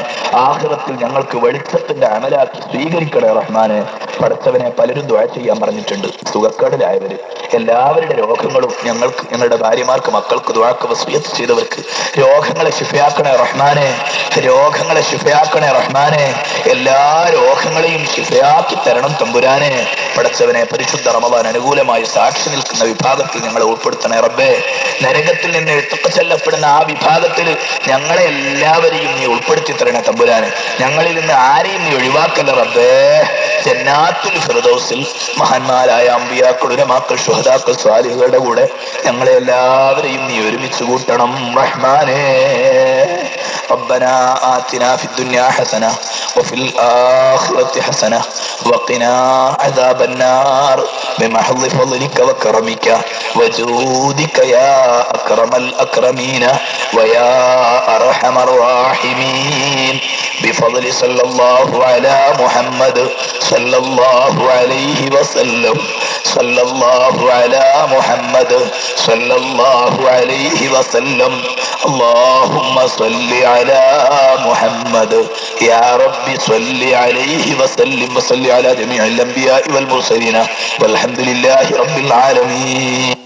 S1: ആഖിറത്തിൽ ഞങ്ങൾക്ക് വെളിച്ചത്തിന്റെ അമലാക്കി സ്വീകരിക്കണേ റഹ്മാനെ. പടച്ചവനെ, പലരും ദുആ ചെയ്യാൻ പറഞ്ഞിട്ടുണ്ട്. സുഖക്കേടിലായവര്, എല്ലാവരുടെ രോഗങ്ങളും ഞങ്ങളുടെ ഭാര്യമാർക്ക്, മക്കൾക്ക്, ദുആക്ക് വസിയത്ത് ചെയ്തവർക്ക് രോഗങ്ങളെ ശിഫയാക്കണേ റഹ്മാനെ. രോഗങ്ങളെ ശിഫയാക്കണേ റഹ്മാനെ. എല്ലാ രോഗങ്ങളെയും ശിഫയാക്കി തരണം തമ്പുരാനെ. പടച്ചവനെ, പരിശുദ്ധ റമദാൻ അനുകൂലമായി സാക്ഷി നിൽക്കുന്ന വിഭാഗത്തിൽ ഞങ്ങളെ ഉൾപ്പെടുത്തണേ റബ്ബേ. നരകത്തിൽ നിന്ന് എഴുത്തൊക്കെ ചെല്ലപ്പെടുന്ന ആ വിഭാഗത്തിൽ ഞങ്ങളെ എല്ലാവരെയും നീ ഉൾപ്പെടുത്തി തരണേ തമ്പുരാനെ. ഞങ്ങളിൽ നിന്ന് ആരെയും നീ ഒഴിവാക്കല്ല റബ്ബേ. ജന്നാത്തുൽ ഫിർദൗസിൽ മഹാന്മാരായ അമ്പിയാക്കൾ, ഉലമാക്കൾ, ശുഹദാക്കൾ, സ്വാലിഹുകളുടെ കൂടെ ഞങ്ങളെ എല്ലാവരെയും നീ ഒരുമിച്ച് കൂട്ടണം റഹ്മാനേ. ربنا آتنا في الدنيا حسنة وفي الآخرة حسنة وقنا عذاب النار بمحض فضلك وكرمك وجودك يا أكرم الأكرمين ويا أرحم الراحمين بفضل صلى الله على محمد صلى الله عليه وسلم صلى الله على محمد صلى الله عليه وسلم اللهم صل على محمد يا رب صل عليه وسلم وصل على جميع الأنبياء والمرسلين والحمد لله رب العالمين.